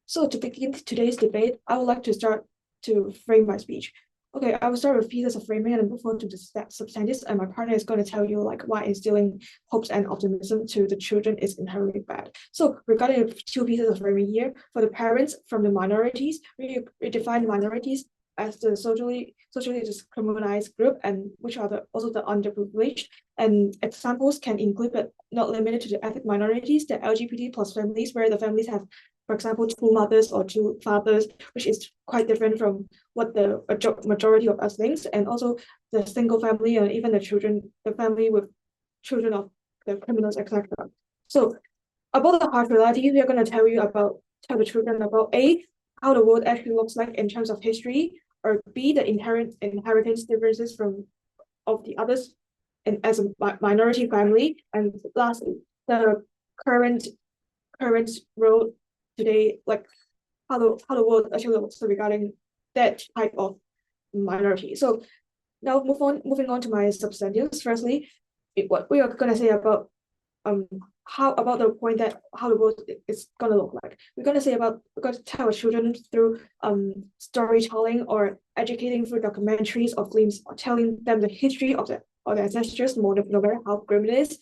So to begin today's debate, I would like to start to frame my speech. Okay, I will start with pieces of framing and then move on to the substantives, and my partner is going to tell you like why instilling hopes and optimism to the children is inherently bad. So regarding the two pieces of framing here, for the parents from the minorities, we define minorities as the socially discriminalized group, and which are also the underprivileged. And examples can include, but not limited to, the ethnic minorities, the LGBT plus families, where the families have, for example, two mothers or two fathers, which is quite different from what the majority of us thinks, and also the single family and even the children, the family with children of the criminals, etc. So about the harsh reality, we are going to tell the children about A, how the world actually looks like in terms of history, or B, the inheritance differences from of the others and as a minority family, and lastly, the current current role today, like how the world actually looks regarding that type of minority. So now moving on to my substantives. Firstly, what we are gonna say about how about the point that how the world is gonna look like. We're gonna tell our children through storytelling or educating through documentaries or films, or telling them the history of the ancestors, no matter how grim it is.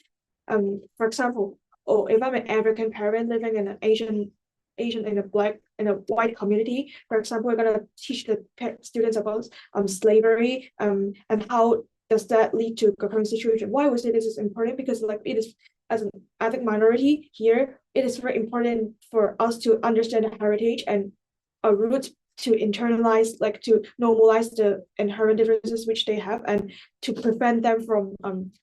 For example, if I'm an African parent living in an Asian in a white community, for example, we're gonna teach the students about slavery and how does that lead to a current situation. Why we say this is important? Because like it is, as an ethnic minority here, it is very important for us to understand the heritage and a root to internalize, like to normalize the inherent differences which they have, and to prevent them from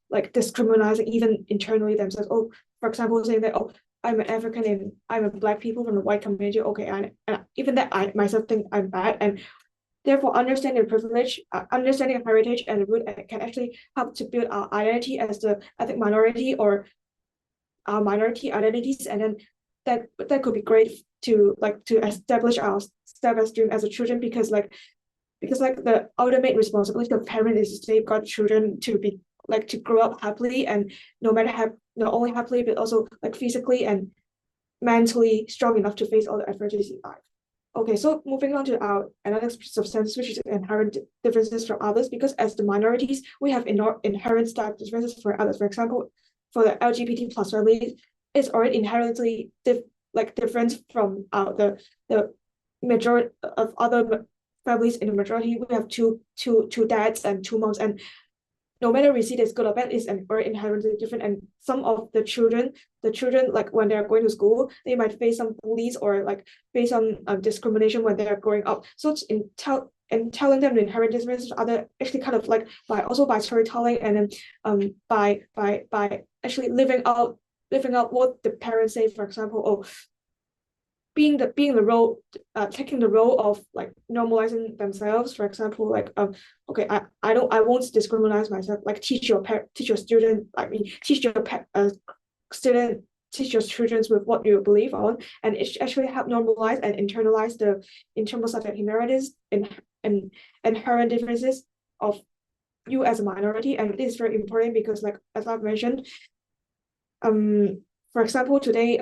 like discriminating even internally themselves. Oh, for example, saying that, oh, I'm an African and I'm a Black people from the white community. Okay, and even that I myself think I'm bad, and therefore understanding privilege, understanding heritage and root can actually help to build our identity as the ethnic minority or our minority identities, and then that could be great to establish our self-esteem as a children, because the ultimate responsibility of parent is to safeguard children to be like to grow up happily, and no matter not only happily but also like physically and mentally strong enough to face all the adversities in life. Okay, so moving on to our another substance, which is inherent differences from others, because as the minorities, we have inherent stark differences from others. For example, for the LGBT plus family, it's already inherently different from the majority of other families in the majority. We have two dads and two moms, and no matter we see this good or bad, is very inherently different. And some of the children, like when they're going to school, they might face some bullies or like face some discrimination when they're growing up. So it's telling them the inherent differences, other actually kind of like by storytelling, and then by actually living out what the parents say. For example, oh, being the role, taking the role of like normalizing themselves. For example, like okay, I won't discriminate myself. Like teach your student, teach your student, teach your children with what you believe on, and it actually help normalize and internalize the internal of inheritance and inherent differences of you as a minority. And this is very important because, like as I've mentioned, for example, today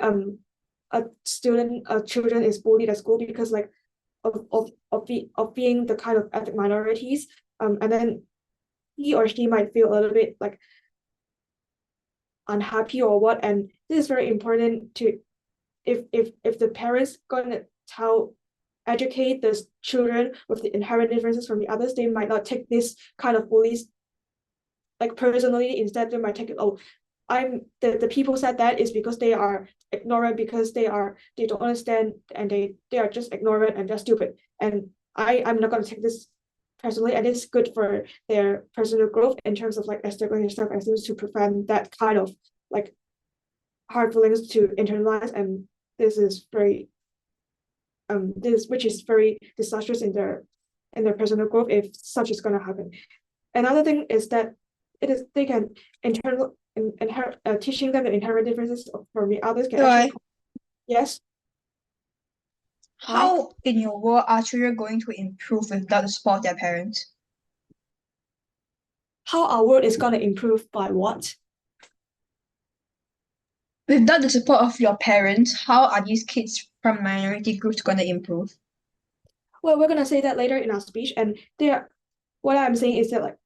a children is bullied at school because like of being the kind of ethnic minorities, and then he or she might feel a little bit like unhappy or what. And this is very important to, if the parents gonna educate the children with the inherent differences from the others, they might not take this kind of bullies like personally. Instead they might take it, oh, the people said that is because they are ignorant, because they don't understand, and they are just ignorant and they're stupid, and I'm not going to take this personally, and it's good for their personal growth in terms of like establishing self-esteem, to prevent that kind of like hard feelings to internalize. And this is very which is very disastrous in their personal growth if such is going to happen. Another thing is that they can teaching them the inherent differences from the others can Joy, actually. Yes. Hi. how in your world are children going to improve without the support of their parents? How our world is going to improve by what? Without the support of your parents, how are these kids from minority groups going to improve? Well, we're gonna say that later in our speech, and what I'm saying is that like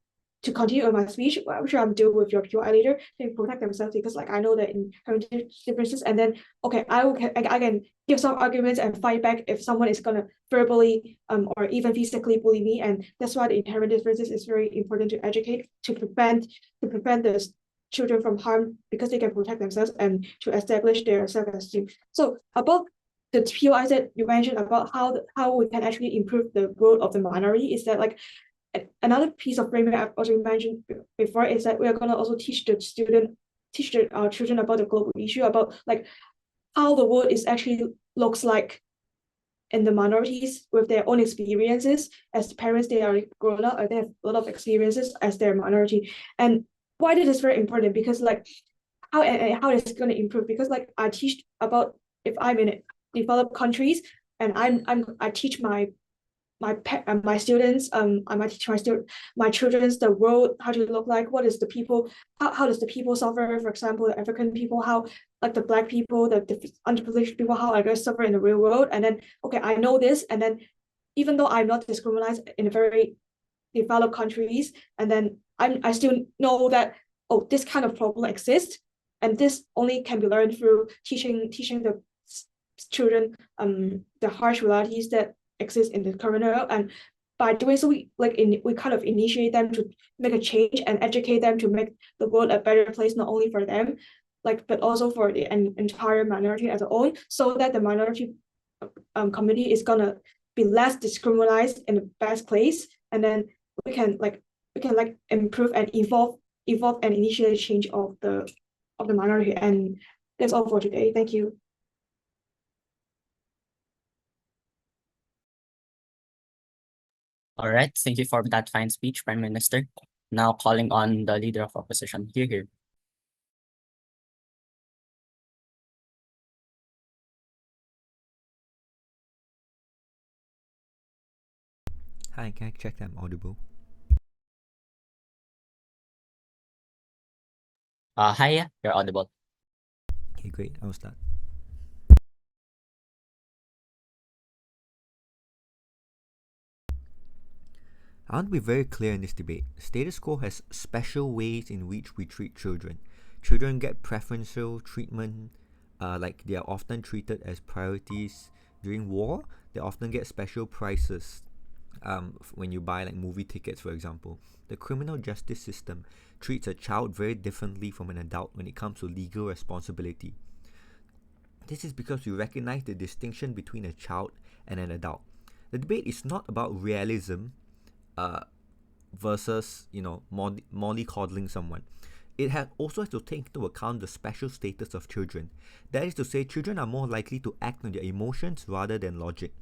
to continue on my speech, which I'm doing with your QI leader, they protect themselves because like I know that inherent differences, and then okay, I can give some arguments and fight back if someone is gonna verbally or even physically bully me, and that's why the inherent differences is very important to educate to prevent the children from harm because they can protect themselves and to establish their self-esteem. So about the POIs that you mentioned about how we can actually improve the growth of the minority is that like another piece of framing I've also mentioned before is that we are going to also teach our children about the global issue about like how the world is actually looks like in the minorities with their own experiences. As parents, they are grown up and they have a lot of experiences as their minority. And why this is very important because like how it's going to improve because like I teach about if I'm in developed countries and I teach my students I might teach my children's the world how to look like what is the people how does the people suffer, for example the African people, how like the black people, the underprivileged people, how are they suffer in the real world. And then okay, I know this, and then even though I'm not discriminated in a very developed countries, and then I still know that oh, this kind of problem exists, and this only can be learned through teaching the children the harsh realities that exist in the current world. And by doing so, we kind of initiate them to make a change and educate them to make the world a better place, not only for them, like but also for the entire minority as a whole, so that the minority community is gonna be less discriminated in the best place, and then we can improve and evolve and initiate change of the minority. And that's all for today. Thank you. All right, thank you for that fine speech, Prime Minister. Now calling on the Leader of Opposition. Here. Hi, can I check that I'm audible? Hi, yeah, you're audible. Okay, great. I'll start. I want to be very clear in this debate. Status quo has special ways in which we treat children. Children get preferential treatment, like they are often treated as priorities during war. They often get special prices when you buy like movie tickets, for example. The criminal justice system treats a child very differently from an adult when it comes to legal responsibility. This is because we recognize the distinction between a child and an adult. The debate is not about realism versus mollycoddling someone. It also has to take into account the special status of children. That is to say, children are more likely to act on their emotions rather than logic.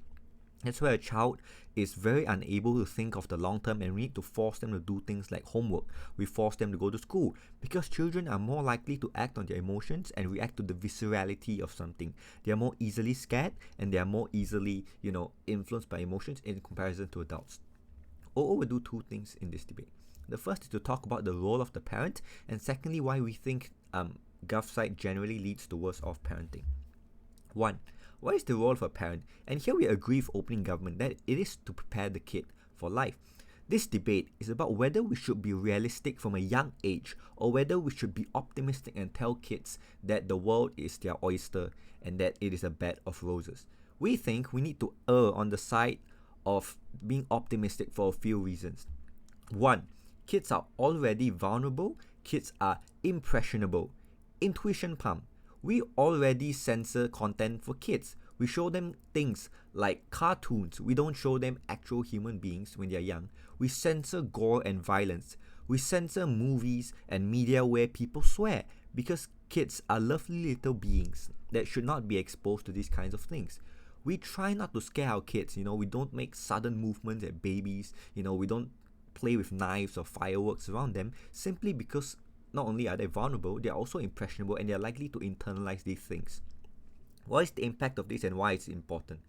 That's why a child is very unable to think of the long term, and we need to force them to do things like homework. We force them to go to school because children are more likely to act on their emotions and react to the viscerality of something. They are more easily scared and they are more easily, influenced by emotions in comparison to adults. OO will do two things in this debate. The first is to talk about the role of the parent, and secondly, why we think GovSite generally leads to worse off parenting. 1. What is the role of a parent? And here we agree with opening government that it is to prepare the kid for life. This debate is about whether we should be realistic from a young age or whether we should be optimistic and tell kids that the world is their oyster and that it is a bed of roses. We think we need to err on the side of being optimistic for a few reasons. 1. Kids are already vulnerable. Kids are impressionable. Intuition pump. We already censor content for kids. We show them things like cartoons. We don't show them actual human beings when they're young. We censor gore and violence. We censor movies and media where people swear because kids are lovely little beings that should not be exposed to these kinds of things. We try not to scare our kids. We don't make sudden movements at babies. We don't play with knives or fireworks around them simply because not only are they vulnerable, they are also impressionable and they are likely to internalize these things. What is the impact of this and why it's important?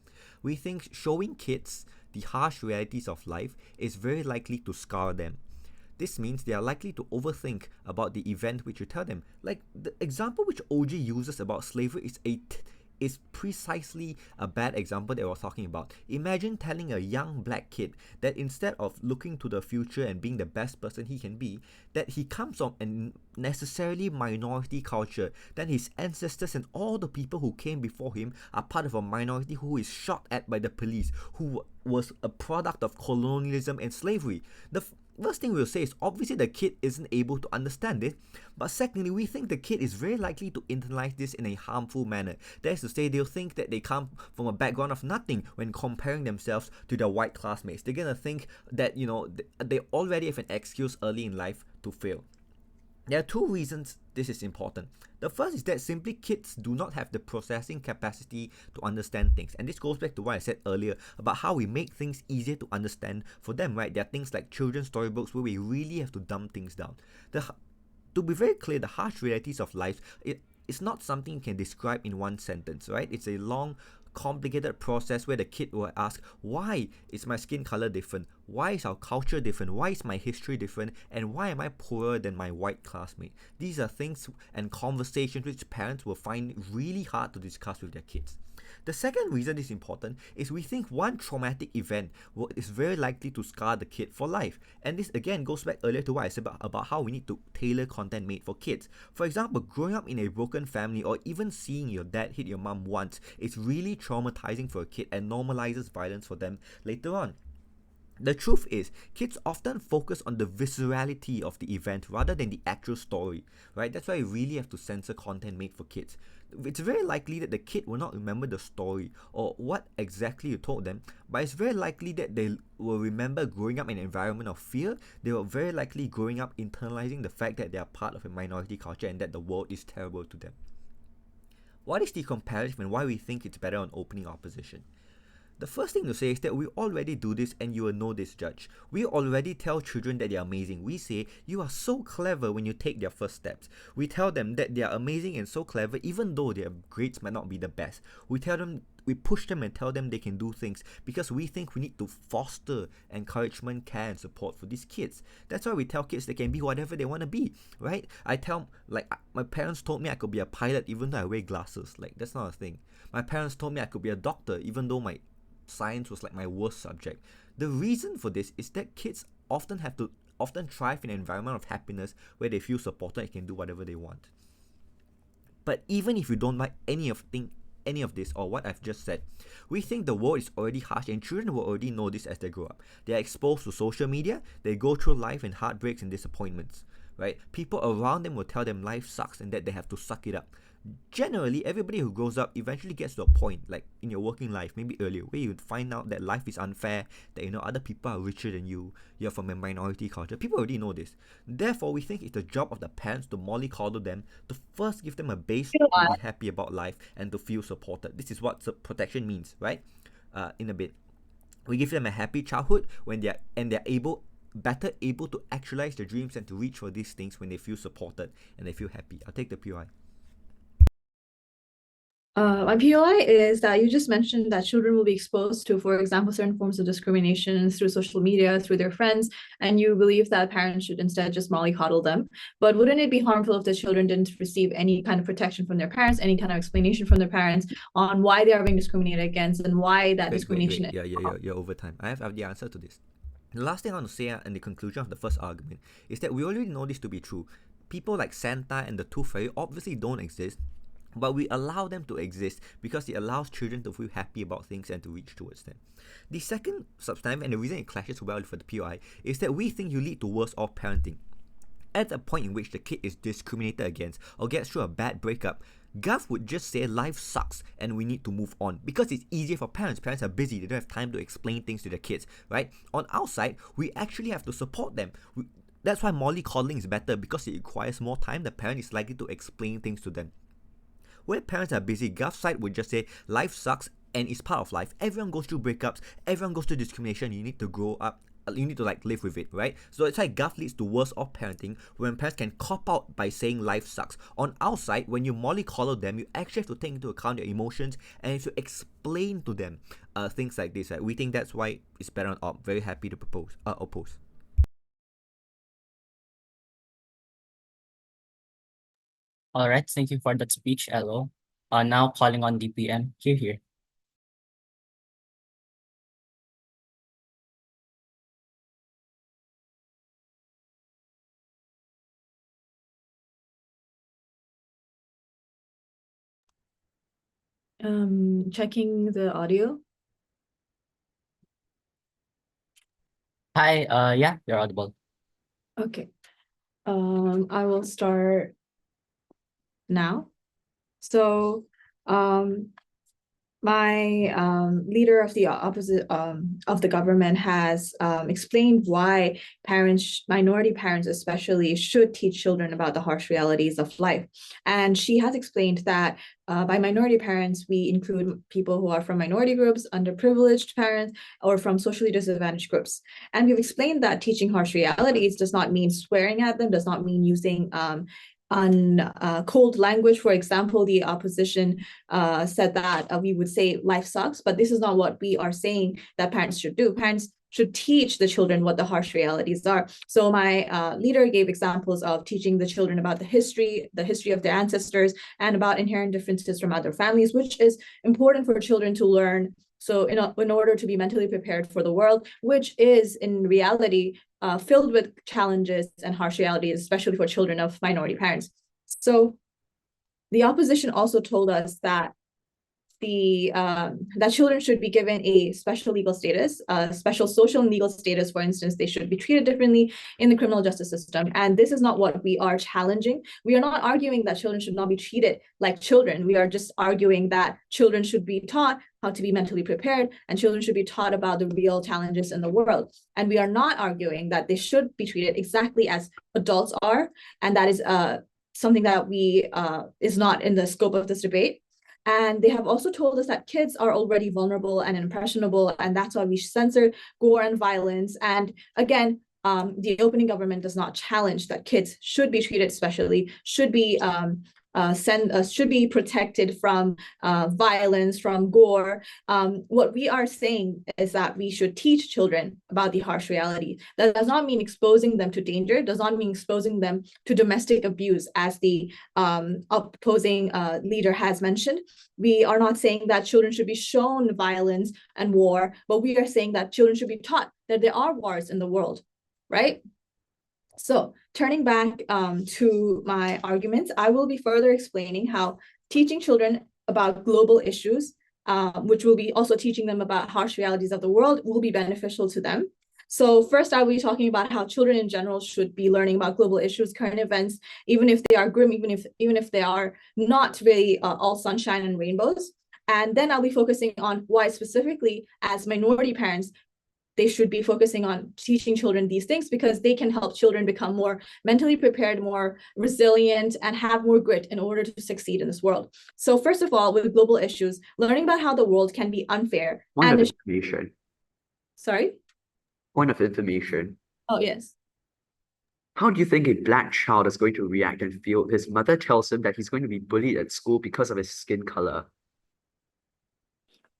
We think showing kids the harsh realities of life is very likely to scar them. This means they are likely to overthink about the event which you tell them. Like the example which OG uses about slavery is is precisely a bad example that we're talking about. Imagine telling a young black kid that instead of looking to the future and being the best person he can be, that he comes from a necessarily minority culture, that his ancestors and all the people who came before him are part of a minority who is shot at by the police, who was a product of colonialism and slavery. The first thing we'll say is obviously the kid isn't able to understand it, but secondly, we think the kid is very likely to internalize this in a harmful manner. That is to say, they'll think that they come from a background of nothing when comparing themselves to their white classmates. They're gonna think that, they already have an excuse early in life to fail. There are two reasons this is important. The first is that simply kids do not have the processing capacity to understand things. And this goes back to what I said earlier about how we make things easier to understand for them, right? There are things like children's storybooks where we really have to dumb things down. To be very clear, the harsh realities of life, it's not something you can describe in one sentence, right? It's a long, complicated process where the kid will ask, why is my skin color different? Why is our culture different? Why is my history different? And why am I poorer than my white classmate? These are things and conversations which parents will find really hard to discuss with their kids. The second reason this is important is we think one traumatic event is very likely to scar the kid for life. And this again goes back earlier to what I said about how we need to tailor content made for kids. For example, growing up in a broken family or even seeing your dad hit your mom once is really traumatizing for a kid and normalizes violence for them later on. The truth is, kids often focus on the viscerality of the event rather than the actual story, right? That's why you really have to censor content made for kids. It's very likely that the kid will not remember the story or what exactly you told them, but it's very likely that they will remember growing up in an environment of fear. They will very likely growing up internalizing the fact that they are part of a minority culture and that the world is terrible to them. What is the comparative and why we think it's better on opening opposition? The first thing to say is that we already do this and you will know this, judge. We already tell children that they are amazing. We say, you are so clever when you take their first steps. We tell them that they are amazing and so clever even though their grades might not be the best. We push them and tell them they can do things because we think we need to foster encouragement, care and support for these kids. That's why we tell kids they can be whatever they want to be, right? My parents told me I could be a pilot even though I wear glasses. That's not a thing. My parents told me I could be a doctor even though my science was my worst subject. The reason for this is that kids often thrive in an environment of happiness where they feel supported and can do whatever they want. But even if you don't like any of this or what I've just said, we think the world is already harsh and children will already know this as they grow up. They are exposed to social media, they go through life and heartbreaks and disappointments, right? People around them will tell them life sucks and that they have to suck it up. Generally, everybody who grows up eventually gets to a point, like in your working life, maybe earlier, where you find out that life is unfair, that other people are richer than you, you're from a minority culture. People already know this. Therefore, we think it's the job of the parents to mollycoddle them, to first give them a base to be happy about life and to feel supported. This is what protection means, right? In a bit. We give them a happy childhood when they're better able to actualize their dreams and to reach for these things when they feel supported and they feel happy. I'll take the POI. My POI is that you just mentioned that children will be exposed to, for example, certain forms of discrimination through social media, through their friends, and you believe that parents should instead just mollycoddle them. But wouldn't it be harmful if the children didn't receive any kind of protection from their parents, any kind of explanation from their parents on why they are being discriminated against and why that discrimination? You're over time. I have the answer to this. The last thing I want to say in the conclusion of the first argument is that we already know this to be true. People like Santa and the Tooth Fairy obviously don't exist, but we allow them to exist because it allows children to feel happy about things and to reach towards them. The second substantive, and the reason it clashes well for the POI, is that we think you lead to worse off parenting. At the point in which the kid is discriminated against or gets through a bad breakup, Gov would just say life sucks and we need to move on because it's easier for parents. Parents are busy, they don't have time to explain things to their kids, right? On our side, we actually have to support them. That's why mollycoddling is better because it requires more time. The parent is likely to explain things to them. When parents are busy, Gov's side would just say life sucks and it's part of life. Everyone goes through breakups, everyone goes through discrimination. You need to grow up, you need to live with it, right? So that's why Gov leads to worse off parenting when parents can cop out by saying life sucks. On our side, when you mollycoddle them, you actually have to take into account their emotions and you have to explain to them things like this, right? We think that's why it's better on op. Very happy to oppose. All right, thank you for that speech, Elo. Now calling on DPM here. Checking the audio. Hi, yeah, you're audible. Okay. I will start now. So, my leader of the opposite of the government has explained why minority parents especially, should teach children about the harsh realities of life. And she has explained that by minority parents, we include people who are from minority groups, underprivileged parents, or from socially disadvantaged groups. And we've explained that teaching harsh realities does not mean swearing at them, does not mean using cold language. For example, the opposition said that we would say life sucks, but this is not what we are saying that parents should do. Parents should teach the children what the harsh realities are. So my leader gave examples of teaching the children about the history of their ancestors, and about inherent differences from other families, which is important for children to learn. So in order to be mentally prepared for the world, which is in reality filled with challenges and harsh realities, especially for children of minority parents. So the opposition also told us that that children should be given a special legal status, special social and legal status. For instance, they should be treated differently in the criminal justice system. And this is not what we are challenging. We are not arguing that children should not be treated like children. We are just arguing that children should be taught how to be mentally prepared, and children should be taught about the real challenges in the world. And we are not arguing that they should be treated exactly as adults are. And that is something that is not in the scope of this debate. And they have also told us that kids are already vulnerable and impressionable, and that's why we censor gore and violence. And again, the opening government does not challenge that kids should be treated specially, should be protected from violence, from gore. What we are saying is that we should teach children about the harsh reality. That does not mean exposing them to danger, does not mean exposing them to domestic abuse, as the opposing leader has mentioned. We are not saying that children should be shown violence and war, but we are saying that children should be taught that there are wars in the world, right? So turning back to my arguments, I will be further explaining how teaching children about global issues, which will be also teaching them about harsh realities of the world, will be beneficial to them. So first, I will be talking about how children in general should be learning about global issues, current events, even if they are grim, even if they are not really all sunshine and rainbows. And then I'll be focusing on why specifically, as minority parents, they should be focusing on teaching children these things, because they can help children become more mentally prepared, more resilient, and have more grit in order to succeed in this world. So first of all, with global issues, learning about how the world can be unfair. Point of information. Sorry? Point of information. Oh, yes. How do you think a black child is going to react and feel if his mother tells him that he's going to be bullied at school because of his skin color?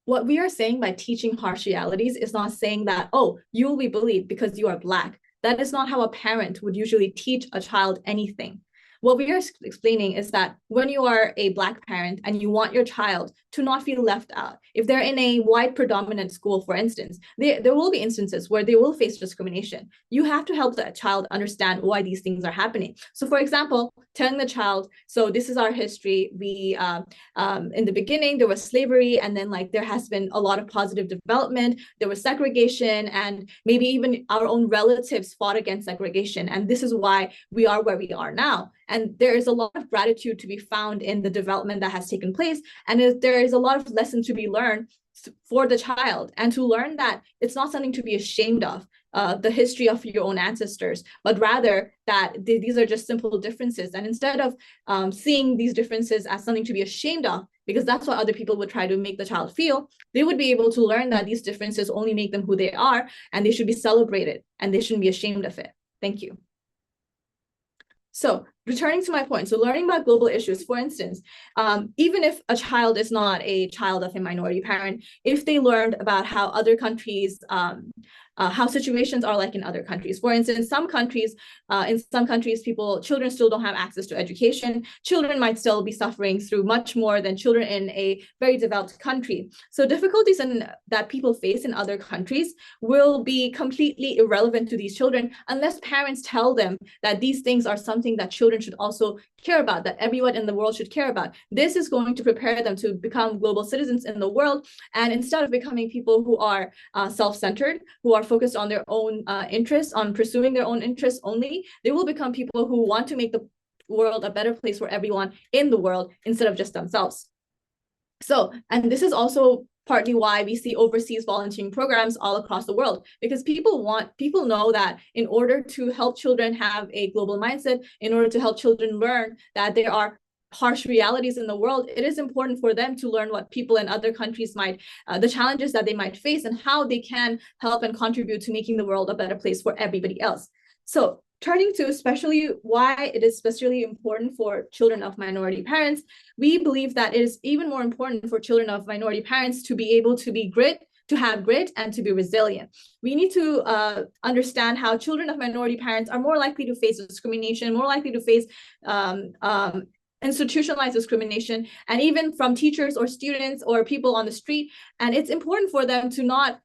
What we are saying by teaching harsh realities is not saying that, oh, you will be bullied because you are Black. That is not how a parent would usually teach a child anything. What we are explaining is that when you are a Black parent and you want your child to not feel left out, if they're in a white predominant school, for instance, there will be instances where they will face discrimination. You have to help that child understand why these things are happening. So for example, telling the child, so this is our history. We, in the beginning, there was slavery, and then there has been a lot of positive development. There was segregation, and maybe even our own relatives fought against segregation. And this is why we are where we are now. And there is a lot of gratitude to be found in the development that has taken place. And there is a lot of lesson to be learned for the child, and to learn that it's not something to be ashamed of, the history of your own ancestors, but rather that these are just simple differences. And instead of seeing these differences as something to be ashamed of, because that's what other people would try to make the child feel, they would be able to learn that these differences only make them who they are, and they should be celebrated, and they shouldn't be ashamed of it. Thank you. So returning to my point, so learning about global issues, for instance, even if a child is not a child of a minority parent, if they learned about how other countries how situations are like in other countries. For instance, in some countries, children still don't have access to education. Children might still be suffering through much more than children in a very developed country. So difficulties that people face in other countries will be completely irrelevant to these children unless parents tell them that these things are something that children should also care about, that everyone in the world should care about. This is going to prepare them to become global citizens in the world. And instead of becoming people who are self-centered, who are focused on their own interests, on pursuing their own interests only, they will become people who want to make the world a better place for everyone in the world instead of just themselves. So, and this is also partly why we see overseas volunteering programs all across the world, because people know that in order to help children have a global mindset, in order to help children learn that there are harsh realities in the world, it is important for them to learn what people in other countries might, the challenges that they might face, and how they can help and contribute to making the world a better place for everybody else. So turning to especially why it is especially important for children of minority parents, we believe that it is even more important for children of minority parents to be able to have grit and to be resilient. We need to understand how children of minority parents are more likely to face discrimination, more likely to face institutionalized discrimination, and even from teachers or students or people on the street. And it's important for them to not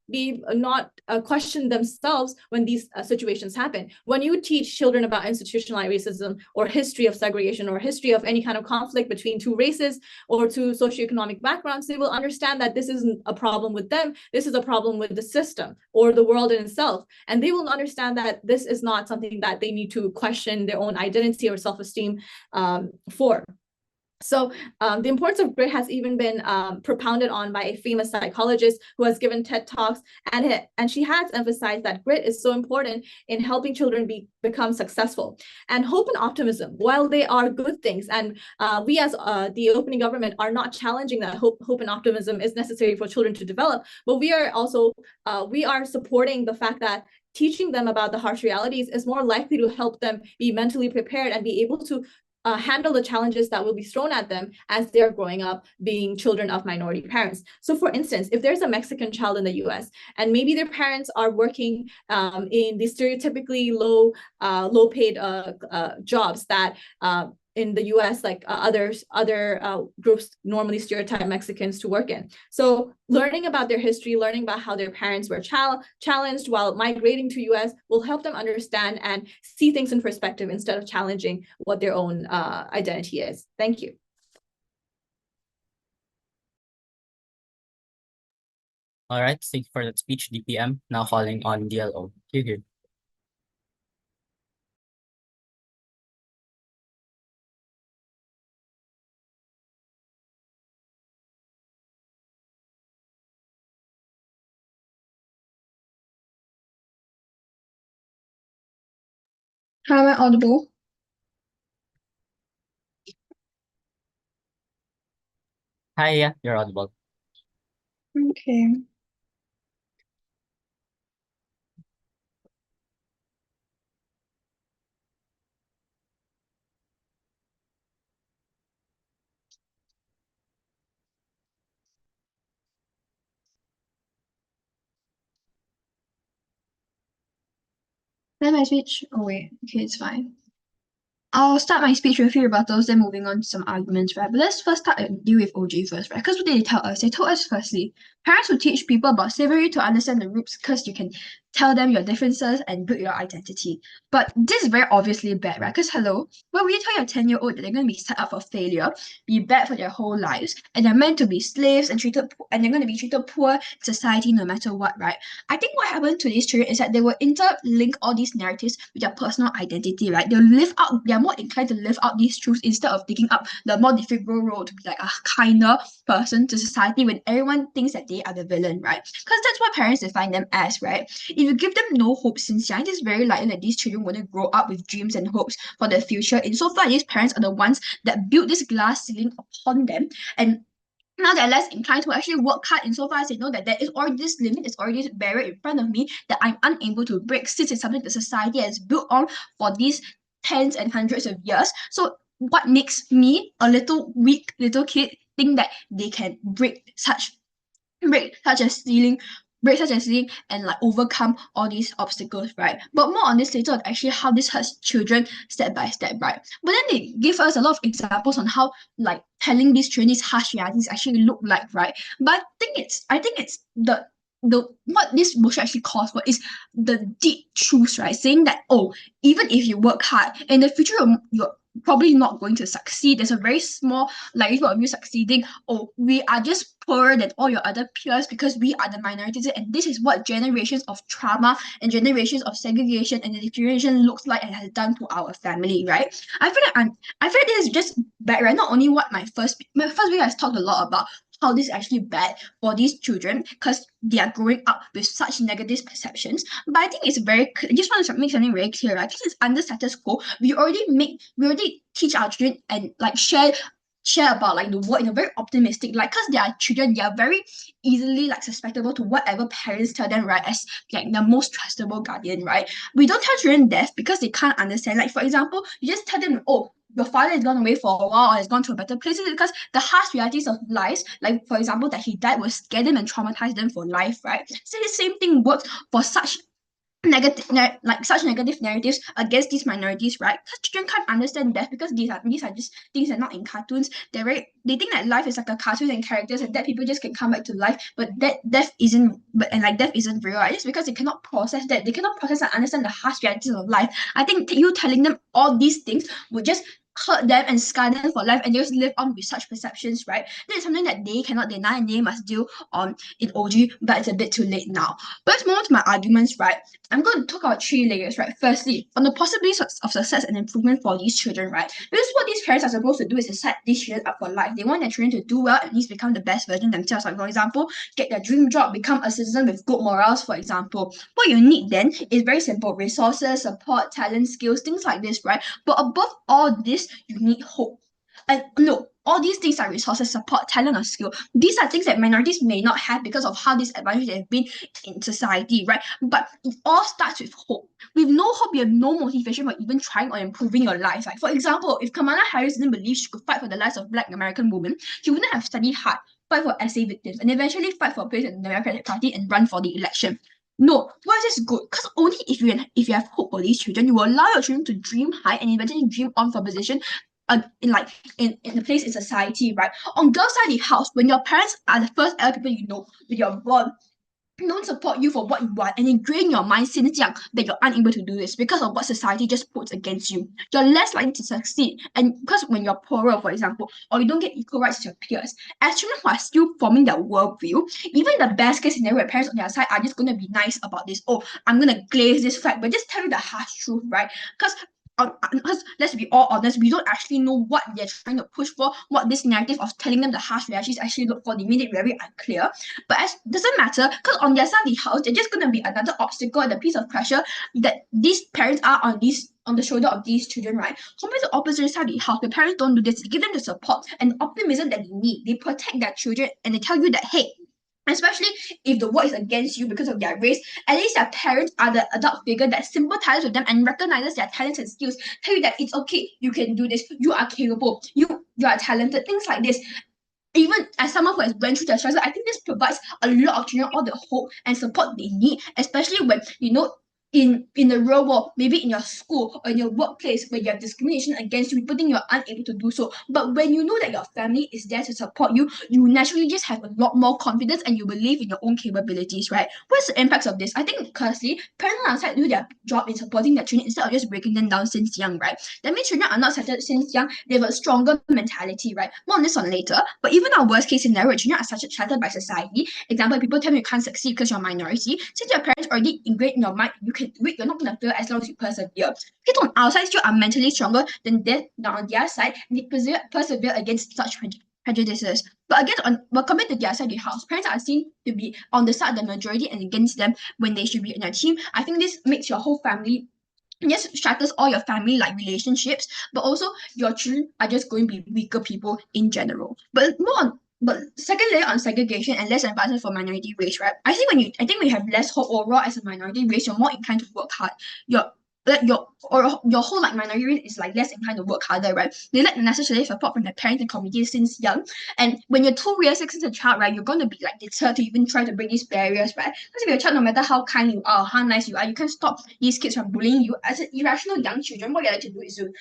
question themselves when these situations happen. When you teach children about institutionalized racism or history of segregation or history of any kind of conflict between two races or two socioeconomic backgrounds, they will understand that this isn't a problem with them. This is a problem with the system or the world in itself. And they will understand that this is not something that they need to question their own identity or self-esteem for. So the importance of grit has even been propounded on by a famous psychologist who has given TED Talks, and she has emphasized that grit is so important in helping children become successful. And hope and optimism, while they are good things, and we as the opening government are not challenging that hope and optimism is necessary for children to develop, but we are also supporting the fact that teaching them about the harsh realities is more likely to help them be mentally prepared and be able to handle the challenges that will be thrown at them as they're growing up being children of minority parents. So for instance, if there's a Mexican child in the US and maybe their parents are working in the stereotypically low paid jobs that in the US, like other groups normally stereotype Mexicans to work in. So learning about their history, learning about how their parents were challenged while migrating to US will help them understand and see things in perspective instead of challenging what their own identity is. Thank you. All right, thank you for that speech, DPM. Now calling on DLO. Here. How am I audible? Hi, yeah, you're audible. Okay. Then my speech. Oh wait, okay, it's fine. I'll start my speech with a few rebuttals, then moving on to some arguments, right? But let's first start and deal with OG first, right? Because what did they tell us? They told us firstly, parents will teach people about slavery to understand the roots because you can tell them your differences and build your identity. But this is very obviously bad, right? Because hello, when we tell your 10-year-old that they're going to be set up for failure, be bad for their whole lives, and they're meant to be slaves and treated, and they're going to be treated poor in society no matter what, right? I think what happened to these children is that they will interlink all these narratives with their personal identity, right? They're more inclined to live out these truths instead of taking up the more difficult role to be like a kinder person to society when everyone thinks that they are the villain, right? Because that's what parents define them as, right? If you give them no hope since young, it is very likely that these children wouldn't grow up with dreams and hopes for their future. Insofar, these parents are the ones that build this glass ceiling upon them, and now they're less inclined to actually work hard insofar as they know that there is already this limit, there's already this barrier in front of me that I'm unable to break, since it's something that society has built on for these tens and hundreds of years. So what makes me, a little weak little kid, think that they can break such a ceiling break such a ceiling and like overcome all these obstacles, right? But more on this later on actually how this hurts children step by step, right? But then they give us a lot of examples on how like telling these children these harsh realities actually look like, right? But I think it's the what this bullshit actually calls for is the deep truths, right? Saying that, oh, even if you work hard in the future, you're probably not going to succeed. There's a very small likelihood of you succeeding. Oh, we are just poorer than all your other peers because we are the minorities, and this is what generations of trauma and generations of segregation and discrimination looks like and has done to our family, right? I feel like this is just bad, right? Not only what my first week has talked a lot about how this is actually bad for these children because they are growing up with such negative perceptions. But I think it's I just want to make something very clear, right? Because it's under status quo. We already teach our children and like share about like the world in a very optimistic like, because they are children, they are very easily like susceptible to whatever parents tell them, right, as like the most trustable guardian, right? We don't tell children death because they can't understand. Like for example, you just tell them, oh, your father has gone away for a while or has gone to a better place, because the harsh realities of life, like for example that he died, will scare them and traumatize them for life, right? So the same thing works for such such negative narratives against these minorities, right? Because children can't understand death because these are just things that are not in cartoons. They think that life is like a cartoon and characters and that people just can come back to life, but death isn't real, right? Just because they cannot process that, they cannot process and understand the harsh realities of life. I think you telling them all these things would just hurt them and scar them for life, and they just live on with such perceptions, right? That is something that they cannot deny and they must deal on in OG, but it's a bit too late now. But let's move on to my arguments, right? I'm going to talk about 3 layers, right? Firstly, on the possibilities of success and improvement for these children, right? Because what these parents are supposed to do is to set these children up for life. They want their children to do well and at least become the best version themselves. Like for example, get their dream job, become a citizen with good morals, for example. What you need then is very simple: resources, support, talent, skills, things like this, right? But above all this, you need hope. And no, all these things are resources, support, talent, or skill. These are things that minorities may not have because of how disadvantaged they've been in society, right? But it all starts with hope. With no hope, you have no motivation for even trying or improving your life. Like, for example, if Kamala Harris didn't believe she could fight for the lives of Black American women, she wouldn't have studied hard, fight for SA victims, and eventually fight for a place in the Democratic Party and run for the election. No, why is this good? Because only if you have hope for these children, you will allow your children to dream high and eventually dream on for a position in a place in society, right? On girls' side of the house, when your parents are the first other people you know with your born, don't support you for what you want and ingrain your mind since young that you're unable to do this because of what society just puts against you. You're less likely to succeed. And because when you're poorer, for example, or you don't get equal rights to your peers, as children who are still forming their worldview, even the best case scenario, parents on their side are just going to be nice about this. Oh, I'm going to glaze this flag, but just tell you the harsh truth, right? Because let's be all honest, we don't actually know what they're trying to push for, what this narrative of telling them the harsh realities actually look for. They made it very unclear. But it doesn't matter, because on their side of the house, they're just going to be another obstacle and a piece of pressure that these parents are on the shoulder of these children, right? Compared to opposite side of the house, the parents don't do this. They give them the support and optimism that they need. They protect their children and they tell you that, hey, especially if the world is against you because of their race, at least their parents are the adult figure that sympathizes with them and recognizes their talents and skills, tell you that it's okay, you can do this, you are capable, you are talented, things like this. Even as someone who has went through the struggle, I think this provides a lot of children all the hope and support they need, especially when, in the real world, maybe in your school or in your workplace, where you have discrimination against you, people think you're unable to do so. But when you know that your family is there to support you, you naturally just have a lot more confidence and you believe in your own capabilities, right? What's the impacts of this? I think, firstly, parents on outside do their job in supporting their children instead of just breaking them down since young, right? That means children are not settled since young, they have a stronger mentality, right? More on this on later. But even our worst case scenario, children are shattered by society. Example, people tell you can't succeed because you're a minority. Since your parents already ingrained in your mind, you can do it, you're not going to fail as long as you persevere. Kids on our side still are mentally stronger than on their side, and they persevere against such prejudices. But again, compared to their side of the house, parents are seen to be on the side of the majority and against them when they should be in their team. I think this makes your whole family, just shatters all your family like relationships, but also your children are just going to be weaker people in general. But second layer on segregation and less advancement for minority race, right? I think we have less hope overall as a minority race, you're more inclined to work hard. like your whole like minority race is like less inclined to work harder, right? They lack necessary support from their parents and community since young. And when you're too realistic as a child, right, you're going to be like deterred to even try to break these barriers, right? Because if you're a child, no matter how kind you are, how nice you are, you can't stop these kids from bullying you. As an irrational young children, what you like to do is to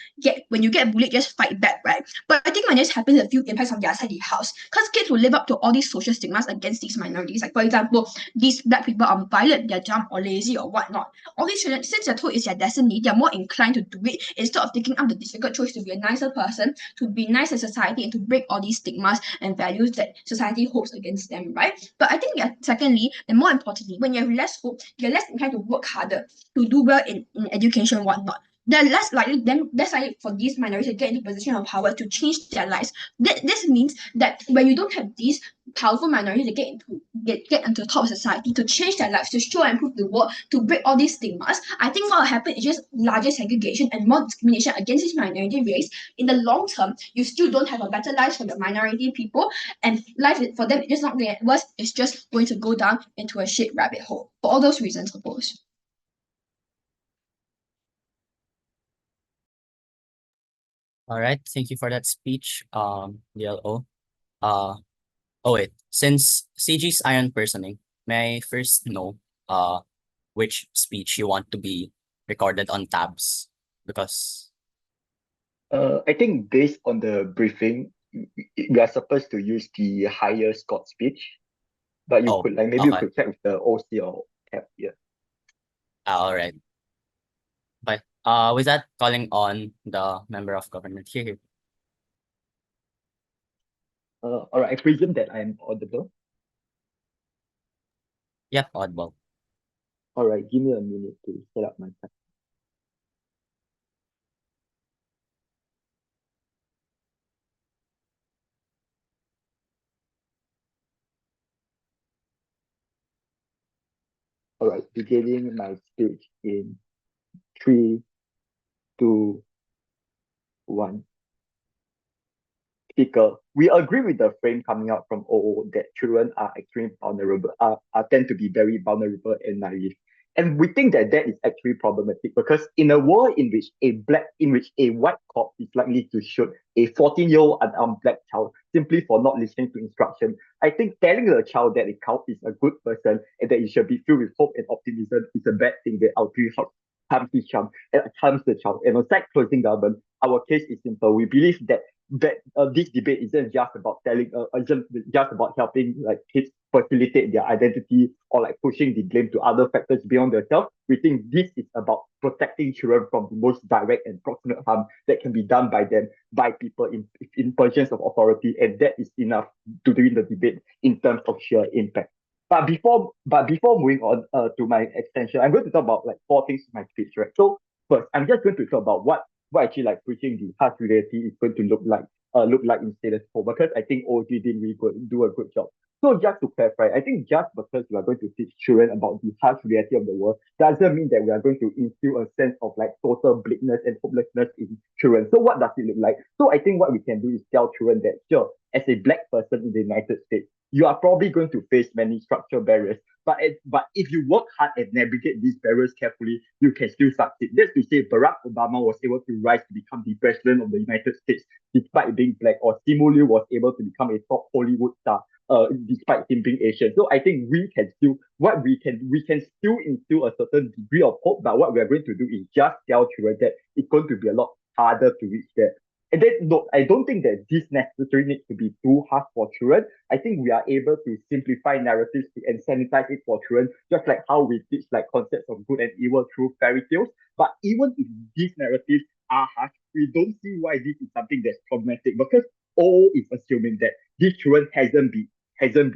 when you get bullied, just fight back, right? But I think when this happens, a few impacts on the other side of the house. Because kids will live up to all these social stigmas against these minorities. Like for example, these black people are violent, they're dumb or lazy or whatnot. All these children, since they're told it's their destiny, they're more inclined to do it instead of taking up the difficult choice to be a nicer person, to be nice in society, and to break all these stigmas and values that society holds against them, right? But I think, yeah, secondly, and more importantly, when you have less hope, you're less inclined to work harder, to do well in education and whatnot. They're less likely for these minorities to get into position of power to change their lives. This means that when you don't have these powerful minorities to get into the top of society, to change their lives, to show and prove the world, to break all these stigmas, I think what will happen is just larger segregation and more discrimination against this minority race. In the long term, you still don't have a better life for the minority people, and life for them is just not going to get worse. It's just going to go down into a shit rabbit hole. For all those reasons, suppose. All right, thank you for that speech, DLO. Oh wait, since CG's iron personing, may I first know which speech you want to be recorded on tabs? Because I think based on the briefing, we are supposed to use the higher scored speech, but you could maybe you okay. could check with the OC or tab. Yeah. All right. Bye. With that, calling on the member of government here. All right. I presume that I'm audible. Yep, audible. All right. Give me a minute to set up my time. All right. Beginning my speech in 3, 2, 1. Speaker, we agree with the frame coming out from OO that children are extremely vulnerable, are tend to be very vulnerable and naive. And we think that that is actually problematic because in a world in which a white cop is likely to shoot a 14-year-old unarmed black child simply for not listening to instruction, I think telling the child that a child is a good person and that it should be filled with hope and optimism is a bad thing that ultimately harms the child and harms the child. And on side closing government, our case is simple. We believe that this debate isn't just about isn't just about helping like kids facilitate their identity or like pushing the blame to other factors beyond themselves. We think this is about protecting children from the most direct and proximate harm that can be done by them, by people in positions of authority, and that is enough to do in the debate in terms of sheer impact. But before moving on to my extension, I'm going to talk about like 4 things in my speech, right? So first, I'm just going to talk about what actually like preaching the harsh reality is going to look like in status quo, because I think OG didn't really do a good job. So just to clarify, I think just because we are going to teach children about the harsh reality of the world doesn't mean that we are going to instill a sense of like total bleakness and hopelessness in children. So what does it look like? So I think what we can do is tell children that sure, as a black person in the United States, you are probably going to face many structural barriers. But if you work hard and navigate these barriers carefully, you can still succeed. That's to say, Barack Obama was able to rise to become the president of the United States despite being black, or Simu Liu was able to become a top Hollywood star despite him being Asian. So I think we can still instill a certain degree of hope, but what we are going to do is just tell children that it's going to be a lot harder to reach that. And then, no, I don't think that this necessarily needs to be too hard for children. I think we are able to simplify narratives and sanitize it for children, just like how we teach like concepts of good and evil through fairy tales. But even if these narratives are harsh, we don't see why this is something that's problematic, because all is assuming that these children hasn't been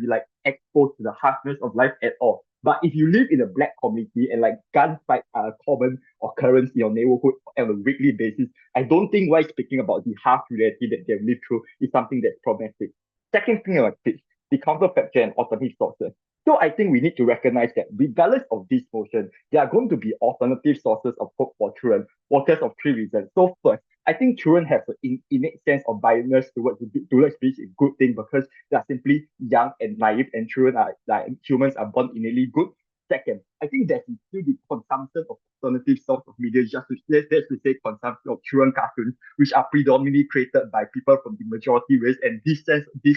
like exposed to the harshness of life at all. But if you live in a black community and like gunfights are a common occurrence in your neighborhood on a weekly basis, I don't think why speaking about the harsh reality that they've lived through is something that's problematic. Second thing I want to teach, the counterfactual and alternative sources. So I think we need to recognize that regardless of this motion, there are going to be alternative sources of hope for children, for just of 3 reasons. So first, I think children have an innate sense of biasness towards speech is a good thing because they are simply young and naive, and children are like humans are born innately good. Second, I think there's still the consumption of alternative source of media just to, let's to say, consumption of children cartoons, which are predominantly created by people from the majority race. And these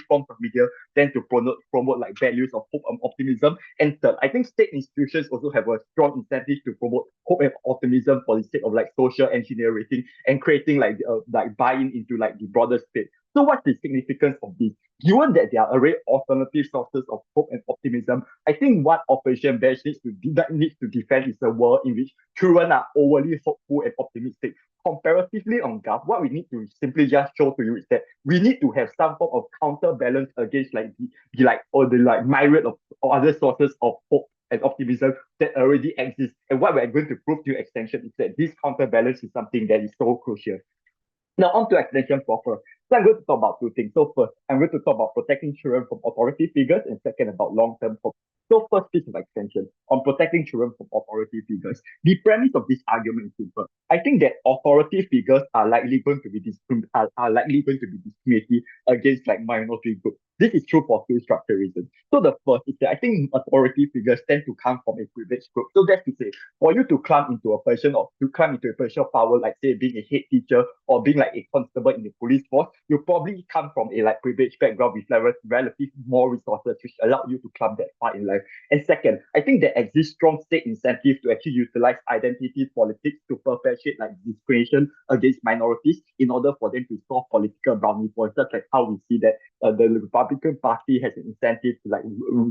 forms of media tend to promote like values of hope and optimism. And third, I think state institutions also have a strong incentive to promote hope and optimism for the sake of like social engineering and creating like buy-in into like the broader state. So what's the significance of this? Given that there are already alternative sources of hope and optimism, I think what Operation Bench needs to defend is a world in which children are overly hopeful and optimistic. Comparatively on Gov, what we need to simply just show to you is that we need to have some form of counterbalance against like the myriad of other sources of hope and optimism that already exist. And what we're going to prove to extension is that this counterbalance is something that is so crucial. Now on to extension proper. So I'm going to talk about two things. So first, I'm going to talk about protecting children from authority figures, and second, about long-term hope. So first piece of extension on protecting children from authority figures. The premise of this argument is simple. I think that authority figures are likely going to be discriminative against like minority groups. This is true for two structural reasons. So the first is that I think authority figures tend to come from a privileged group. So that's to say, for you to climb into a position of power, like say being a head teacher or being like a constable in the police force, you probably come from a like privileged background with relative more resources, which allow you to climb that far in life. And second, I think there exists strong state incentive to actually utilize identity politics to perpetuate like discrimination against minorities in order for them to solve political brownie points, just like how we see that the Republican Party has an incentive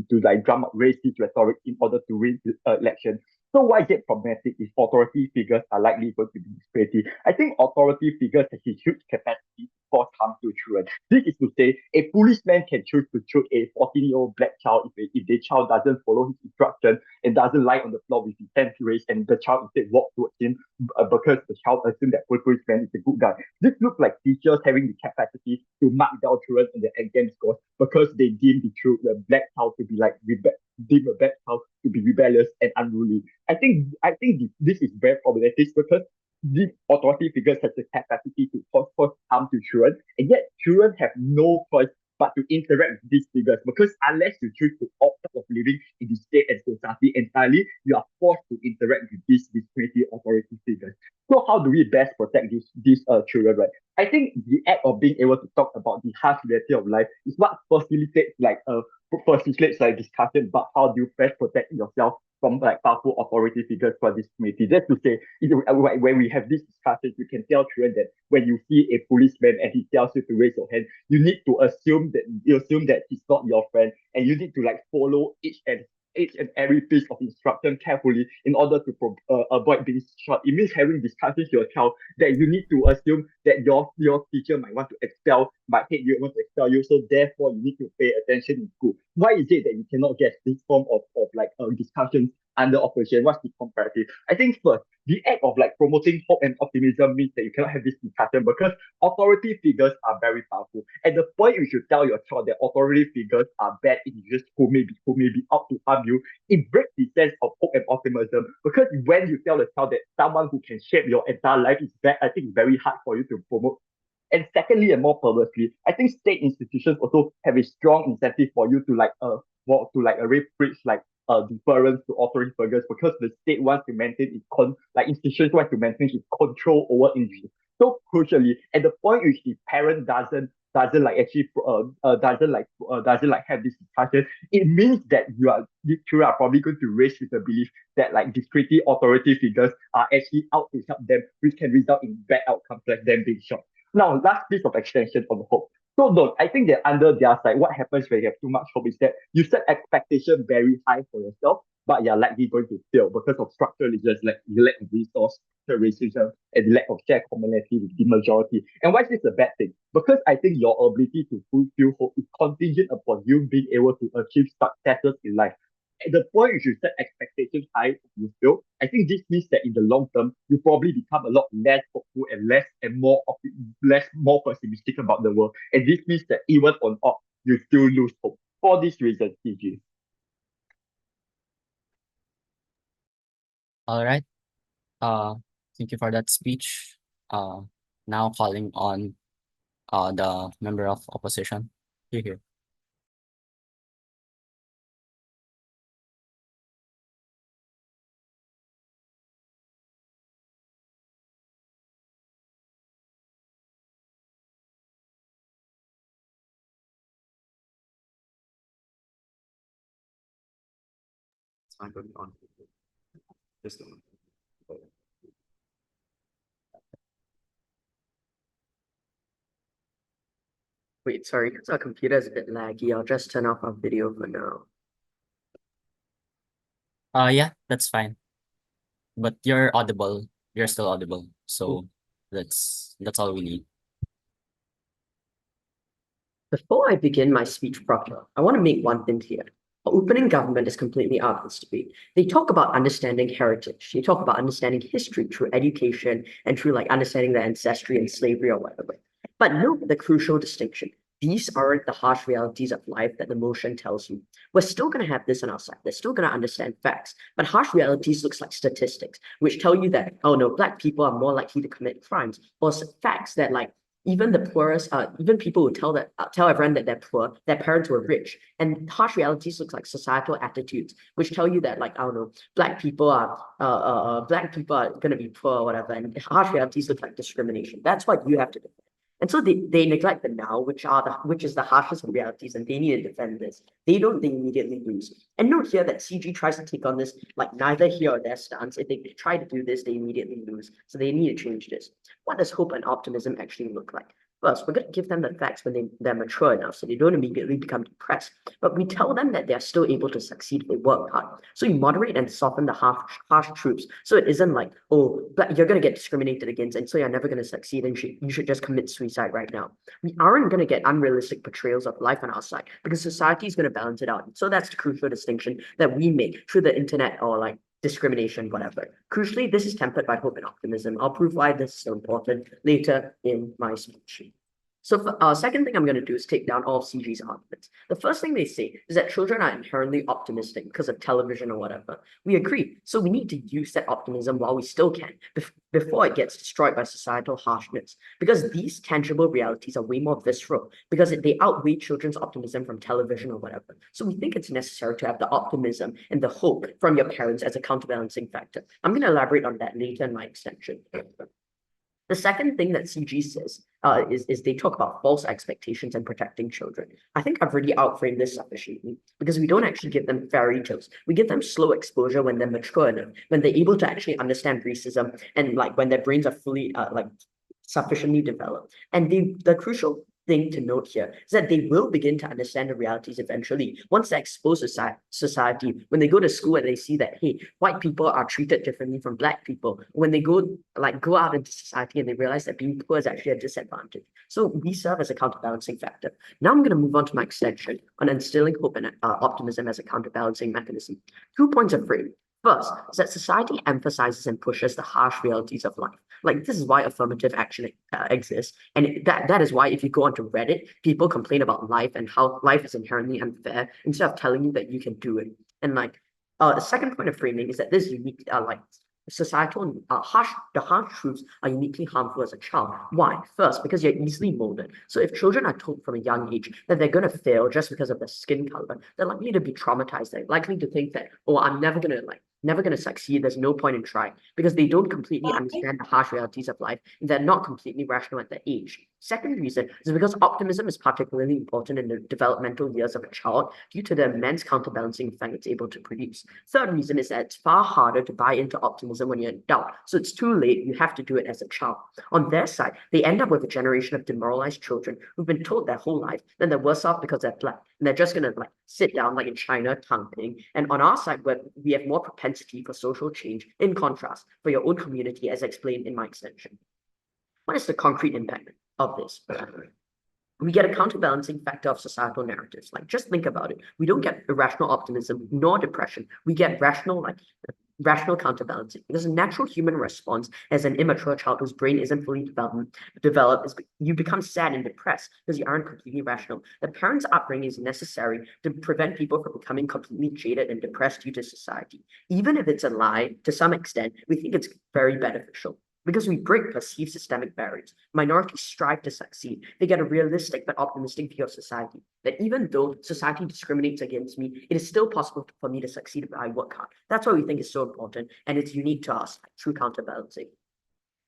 to drum up racist rhetoric in order to win the election. So why is it problematic if authority figures are likely going to be disparity? I think authority figures have a huge capacity to cause harm to children. This is to say, a policeman can choose to shoot a 14-year-old black child if the child doesn't follow his instruction and doesn't lie on the floor with his hands raised, and the child instead walks towards him because the child assumes that policeman is a good guy. This looks like teachers having the capacity to mark down children in their exam scores because they deem the black child to be deem a black child to be rebellious and unruly. I think this is very problematic because these authority figures have the capacity to cause harm to children, and yet children have no choice but to interact with these figures, because unless you choose to opt out of living in the state and society entirely, you are forced to interact with these discriminating authority figures. So how do we best protect these children, right? I think the act of being able to talk about the harsh reality of life is what facilitates discussion about how do you best protect yourself from like powerful authority figures for this community. Just to say, when we have these discussions, you can tell children that when you see a policeman and he tells you to raise your hand, you need to assume that he's not your friend, and you need to like follow each and every piece of instruction carefully in order to avoid being shot. It means having discussions with your child that you need to assume that your teacher might hate you, want to expel you, so therefore you need to pay attention in school. Why is it that you cannot get this form of discussions under operation? What's the comparative? I think first, the act of like promoting hope and optimism means that you cannot have this discussion because authority figures are very powerful. At the point you should tell your child that authority figures are bad individuals who may be out to harm you, it breaks the sense of hope and optimism, because when you tell the child that someone who can shape your entire life is bad, I think it's very hard for you to promote. And secondly, and more perversely, I think state institutions also have a strong incentive for you to preach deference to authority figures, because the state wants to maintain institutions want to maintain its control over individuals. So crucially, at the point which the parent doesn't have this discussion, it means that these children are probably going to raise with the belief that like discreetly authority figures are actually out to help them, which can result in bad outcomes like them being shot. Now, last piece of extension on hope. So look, I think that under their side, what happens when you have too much hope is that you set expectation very high for yourself, but you're likely going to fail because of structural reasons like the lack of resource, racism, and the lack of shared commonality with the majority. And why is this a bad thing? Because I think your ability to fulfill hope is contingent upon you being able to achieve successes in life. At the point you should set expectations high and you fail, I think this means that in the long term, you probably become a lot less hopeful and more pessimistic about the world. And this means that even on op, you still lose hope. For this reason, CG. All right. Thank you for that speech. Now calling on the member of opposition. Here. Time going on. Just a moment. Wait, sorry, because our computer is a bit laggy. I'll just turn off our video for now. Yeah, that's fine. But you're audible. You're still audible. So that's all we need. Before I begin my speech proper, I want to make one thing clear. Opening government is completely out of this debate. They talk about understanding heritage. They talk about understanding history through education and through like understanding the ancestry and slavery or whatever. But note the crucial distinction. These aren't the harsh realities of life that the motion tells you. We're still going to have this on our side. They're still going to understand facts. But harsh realities looks like statistics, which tell you that, oh no, Black people are more likely to commit crimes. Or facts that like, even the poorest, even people who tell everyone that they're poor, their parents were rich. And harsh realities look like societal attitudes, which tell you that, like, I don't know, Black people are gonna be poor or whatever. And harsh realities look like discrimination. That's what you have to do. And so they neglect the now, which is the harshest of realities, and they need to defend this. They immediately lose. And note here that CG tries to take on this like neither here or there stance. If they try to do this, they immediately lose. So they need to change this. What does hope and optimism actually look like? First, we're going to give them the facts when they're mature enough, so they don't immediately become depressed. But we tell them that they're still able to succeed if they work hard. So you moderate and soften the harsh truths. So it isn't like, oh, but you're going to get discriminated against, and so you're never going to succeed, and you should just commit suicide right now. We aren't going to get unrealistic portrayals of life on our side, because society is going to balance it out. So that's the crucial distinction that we make through the internet or like discrimination, whatever. Crucially, this is tempered by hope and optimism. I'll prove why this is so important later in my speech. So second thing I'm going to do is take down all of CG's arguments. The first thing they say is that children are inherently optimistic because of television or whatever. We agree. So we need to use that optimism while we still can, before it gets destroyed by societal harshness. Because these tangible realities are way more visceral, because they outweigh children's optimism from television or whatever. So we think it's necessary to have the optimism and the hope from your parents as a counterbalancing factor. I'm going to elaborate on that later in my extension. The second thing that CG says is they talk about false expectations and protecting children. I think I've already outframed this sufficiently, because we don't actually give them fairy tales. We give them slow exposure when they're mature enough, when they're able to actually understand racism, and like when their brains are fully sufficiently developed. And the crucial thing to note here is that they will begin to understand the realities eventually once they're exposed to society. When they go to school and they see that, hey, white people are treated differently from Black people. When they go out into society and they realize that being poor is actually a disadvantage. So we serve as a counterbalancing factor. Now I'm going to move on to my extension on instilling hope and optimism as a counterbalancing mechanism. 2 points of frame. First is that society emphasizes and pushes the harsh realities of life. Like, this is why affirmative action exists. And that is why if you go onto Reddit, people complain about life and how life is inherently unfair instead of telling you that you can do it. And the second point of framing is that this unique, societal the harsh truths are uniquely harmful as a child. Why? First, because you're easily molded. So if children are told from a young age that they're going to fail just because of their skin color, they're likely to be traumatized. They're likely to think that, oh, I'm never going to succeed. There's no point in trying, because they don't completely understand the harsh realities of life, and they're not completely rational at that age. Second reason is because optimism is particularly important in the developmental years of a child due to the immense counterbalancing effect it's able to produce. Third reason is that it's far harder to buy into optimism when you're an adult. So it's too late. You have to do it as a child. On their side, they end up with a generation of demoralized children who've been told their whole life that they're worse off because they're Black, and they're just going to sit down like in China, tamping. And on our side, where we have more propensity for social change, in contrast, for your own community, as explained in my extension. What is the concrete impact of this? We get a counterbalancing factor of societal narratives. Just think about it. We don't get irrational optimism nor depression. We get rational counterbalancing. There's a natural human response as an immature child whose brain isn't fully developed. You become sad and depressed because you aren't completely rational. The parents' upbringing is necessary to prevent people from becoming completely jaded and depressed due to society. Even if it's a lie, to some extent, we think it's very beneficial, because we break perceived systemic barriers. Minorities strive to succeed. They get a realistic but optimistic view of society, that even though society discriminates against me, it is still possible for me to succeed if I work hard. That's why we think it's so important, and it's unique to us through counterbalancing.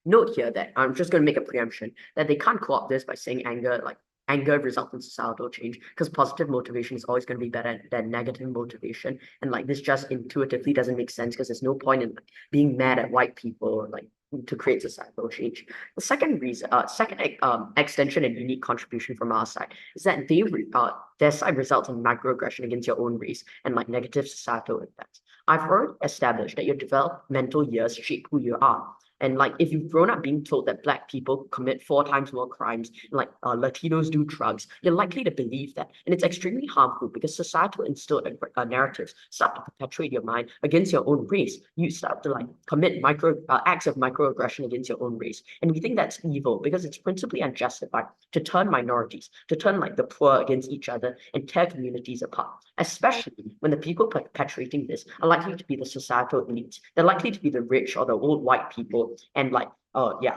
Note here that I'm just going to make a preemption that they can't co-opt this by saying anger, anger results in societal change because positive motivation is always going to be better than negative motivation. And like this just intuitively doesn't make sense because there's no point in like, being mad at white people or like to create societal change. The second reason, extension and unique contribution from our side is that their side results in microaggression against your own race and like negative societal effects. I've already established that your developmental years shape who you are. And like, if you've grown up being told that Black people commit 4 times more crimes, like Latinos do drugs, you're likely to believe that. And it's extremely harmful because societal instilled narratives start to perpetuate your mind against your own race. You start to like commit acts of microaggression against your own race. And we think that's evil because it's principally unjustified to turn minorities, to turn like the poor against each other and tear communities apart, especially when the people perpetuating this are likely to be the societal elites. They're likely to be the rich or the old white people. And like,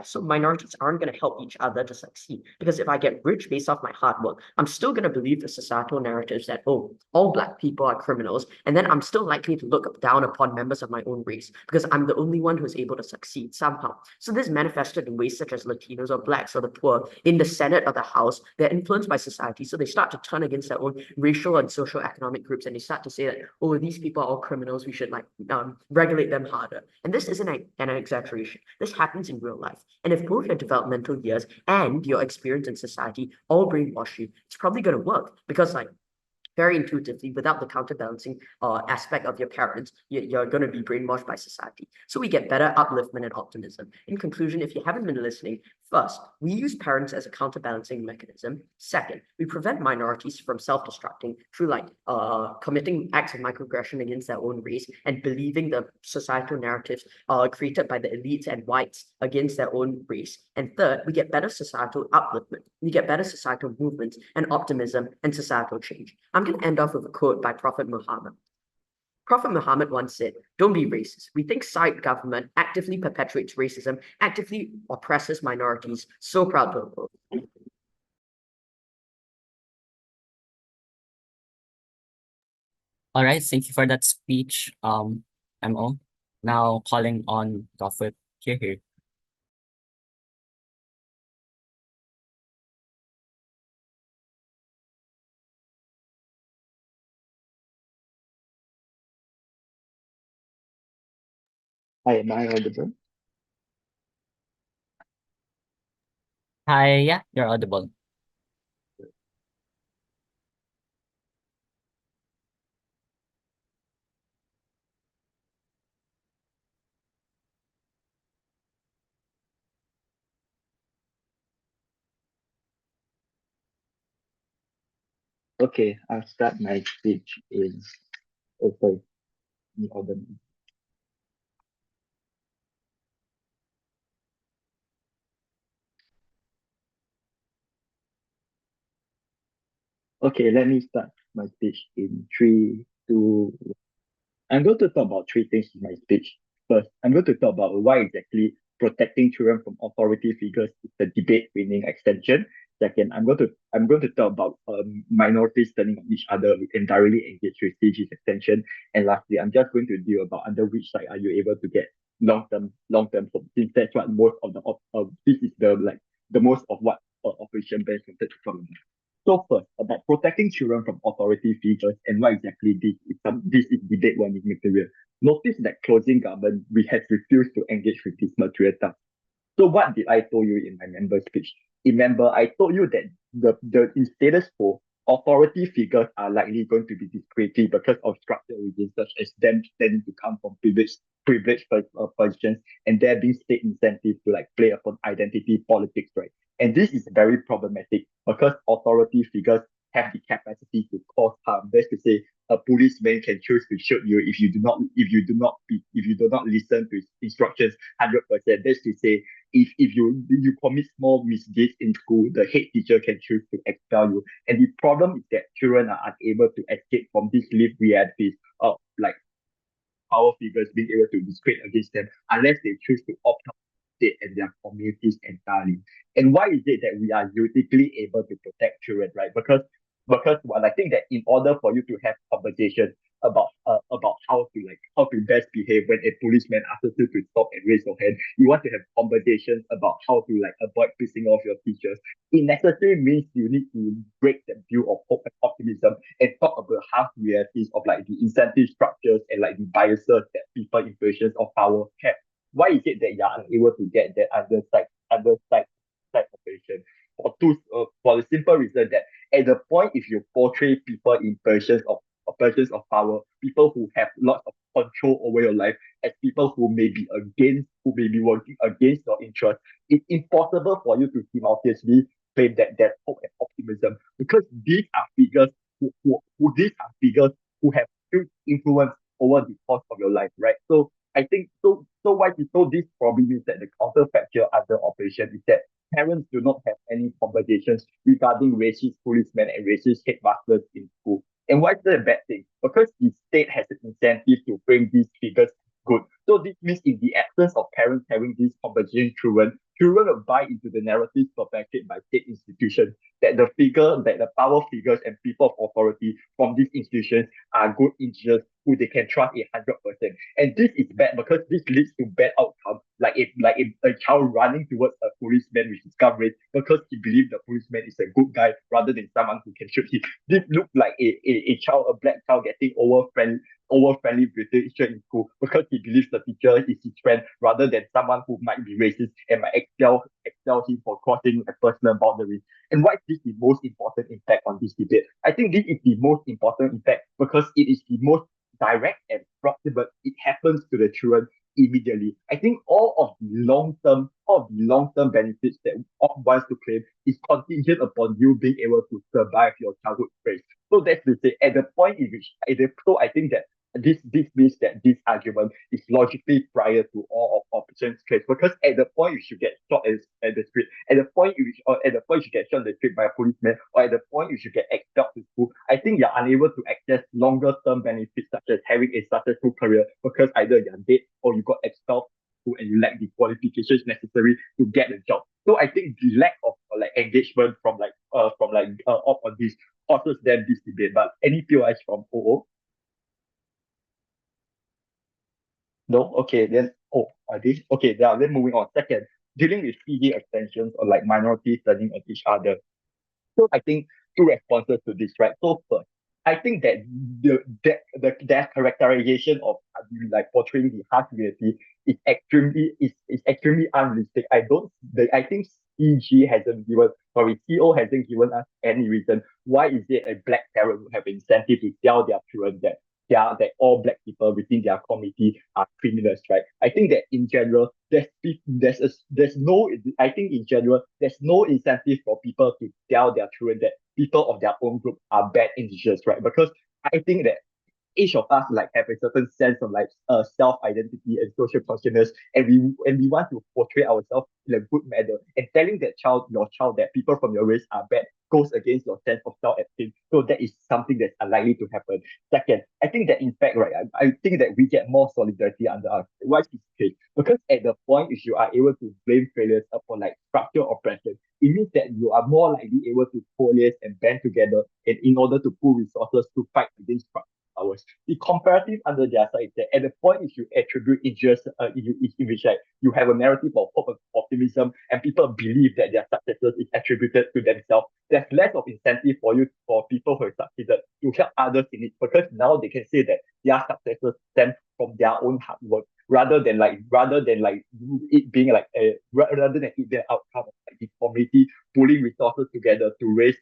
so minorities aren't going to help each other to succeed. Because if I get rich based off my hard work, I'm still going to believe the societal narratives that, oh, all Black people are criminals. And then I'm still likely to look down upon members of my own race because I'm the only one who's able to succeed somehow. So this manifested in ways such as Latinos or Blacks or the poor in the Senate or the House. They're influenced by society. So they start to turn against their own racial and social economic groups. And they start to say that, oh, these people are all criminals. We should like regulate them harder. And this isn't an exaggeration. This happens in real life. And if both your developmental years and your experience in society all brainwash you, it's probably going to work because like very intuitively, without the counterbalancing aspect of your parents, you're going to be brainwashed by society. So we get better upliftment and optimism. In conclusion, if you haven't been listening, first, we use parents as a counterbalancing mechanism. Second, we prevent minorities from self-destructing through like committing acts of microaggression against their own race and believing the societal narratives created by the elites and whites against their own race. And third, we get better societal upliftment. We get better societal movements and optimism and societal change. I'm going to end off with a quote by Prophet Muhammad. Prophet Muhammad once said, "Don't be racist. We think side government actively perpetuates racism, actively oppresses minorities." So proud to oppose. All right, thank you for that speech, MO. Now calling on Prophet here. Hi, am I audible? Hi, yeah, you're audible. Okay, I'll start my speech in, oh, sorry, in order. Okay, let me start my speech in 3, 2, 1. I'm going to talk about 3 things in my speech. First, I'm going to talk about why exactly protecting children from authority figures is the debate-winning extension. Second, I'm going to talk about minorities turning on each other and directly engage with CG's extension. And lastly, I'm just going to deal about under which side are you able to get long-term hope. Since that's what most of this is the most of what Operation Bank wanted to talk about. So first, about protecting children from authority figures and what exactly this is debate winning material. Notice that closing government, we have refused to engage with this material task. So what did I told you in my member speech? Remember, I told you that the in status quo, authority figures are likely going to be discreetly because of structural reasons such as them tending to come from privileged positions and there being state incentive to like play upon identity politics, right? And this is very problematic because authority figures have the capacity to cause harm. That's to say, a policeman can choose to shoot you if you do not listen to his instructions 100%. That's to say, if you commit small misdeeds in school, the head teacher can choose to expel you. And the problem is that children are unable to escape from these lived realities of like power figures being able to discriminate against them unless they choose to opt out state and their communities entirely. And why is it that we are uniquely able to protect children, right? Because well, I think that in order for you to have conversation, about how to best behave when a policeman asks you to stop and raise your hand. You want to have conversations about how to like avoid pissing off your teachers. It necessarily means you need to break the view of hope and optimism and talk about harsh realities of like the incentive structures and like the biases that people in positions of power have. Why is it that you're unable to get that side operation? For the simple reason that at the point if you portray people in positions of power, people who have lots of control over your life, as people who may be working against your interests, it's impossible for you to simultaneously claim that there's hope and optimism, because these are figures who have huge influence over the course of your life, right? So I think this probably means that the counterfactual under operation is that parents do not have any conversations regarding racist policemen and racist headmasters in school. And why is that a bad thing? Because the state has an incentive to frame these figures good. So this means in the absence of parents having these conversations, children will buy into the narrative perpetuated by state institutions that the power figures and people of authority from these institutions are good integers who they can trust 100%. And this is bad because this leads to bad outcomes, like if a child running towards a policeman with his gun raised because he believes the policeman is a good guy rather than someone who can shoot him. This looks like a black child getting over friendly with the teacher in school because he believes the teacher is his friend rather than someone who might be racist and might expel him for crossing a personal boundary. And why is this the most important impact on this debate? I think this is the most important impact because it is the most direct and proximate. It happens to the children immediately. I think all of the long term benefits that one wants to claim is contingent upon you being able to survive your childhood phase. So that's to say, at the point in which, I think that this means that this argument is logically prior to all of opposition's case, because at the point you should get shot at the street, at the point you should get shot in the street by a policeman, or at the point you should get expelled to school, I think you're unable to access longer term benefits such as having a successful career because either you're dead or you got expelled and you lack the qualifications necessary to get a job. So I think the lack of engagement from on this causes them this debate. But any POS from OO? No? Okay, then, are these? Okay, then moving on. Second, dealing with PG extensions or like minorities turning on each other. So I think two responses to this, right? So first, I think that their characterization of like portraying the harsh reality is extremely unrealistic. I think CO hasn't given us any reason why is it a black parent would have incentive to tell their children that all black people within their community are criminals, right? I think that in general, there's no incentive for people to tell their children that people of their own group are bad individuals, right? Because I think that each of us like have a certain sense of like self-identity and social consciousness, and we want to portray ourselves in a good manner. And telling your child that people from your race are bad goes against your sense of self-esteem. So that is something that's unlikely to happen. Second, I think that in fact, right, I think that we get more solidarity under us. Why is this case? Because at the point if you are able to blame failures upon like structural oppression, it means that you are more likely able to coalesce and band together in order to pool resources to fight against powers. The comparative under their side is that at the point if you attribute injuries, in which like you have a narrative of hope and optimism and people believe that their successes is attributed to themselves, there's less of incentive for people who have succeeded to help others in it, because now they can say that their successes stem from their own hard work rather than it being like rather than it being an outcome of like the community pulling resources together to raise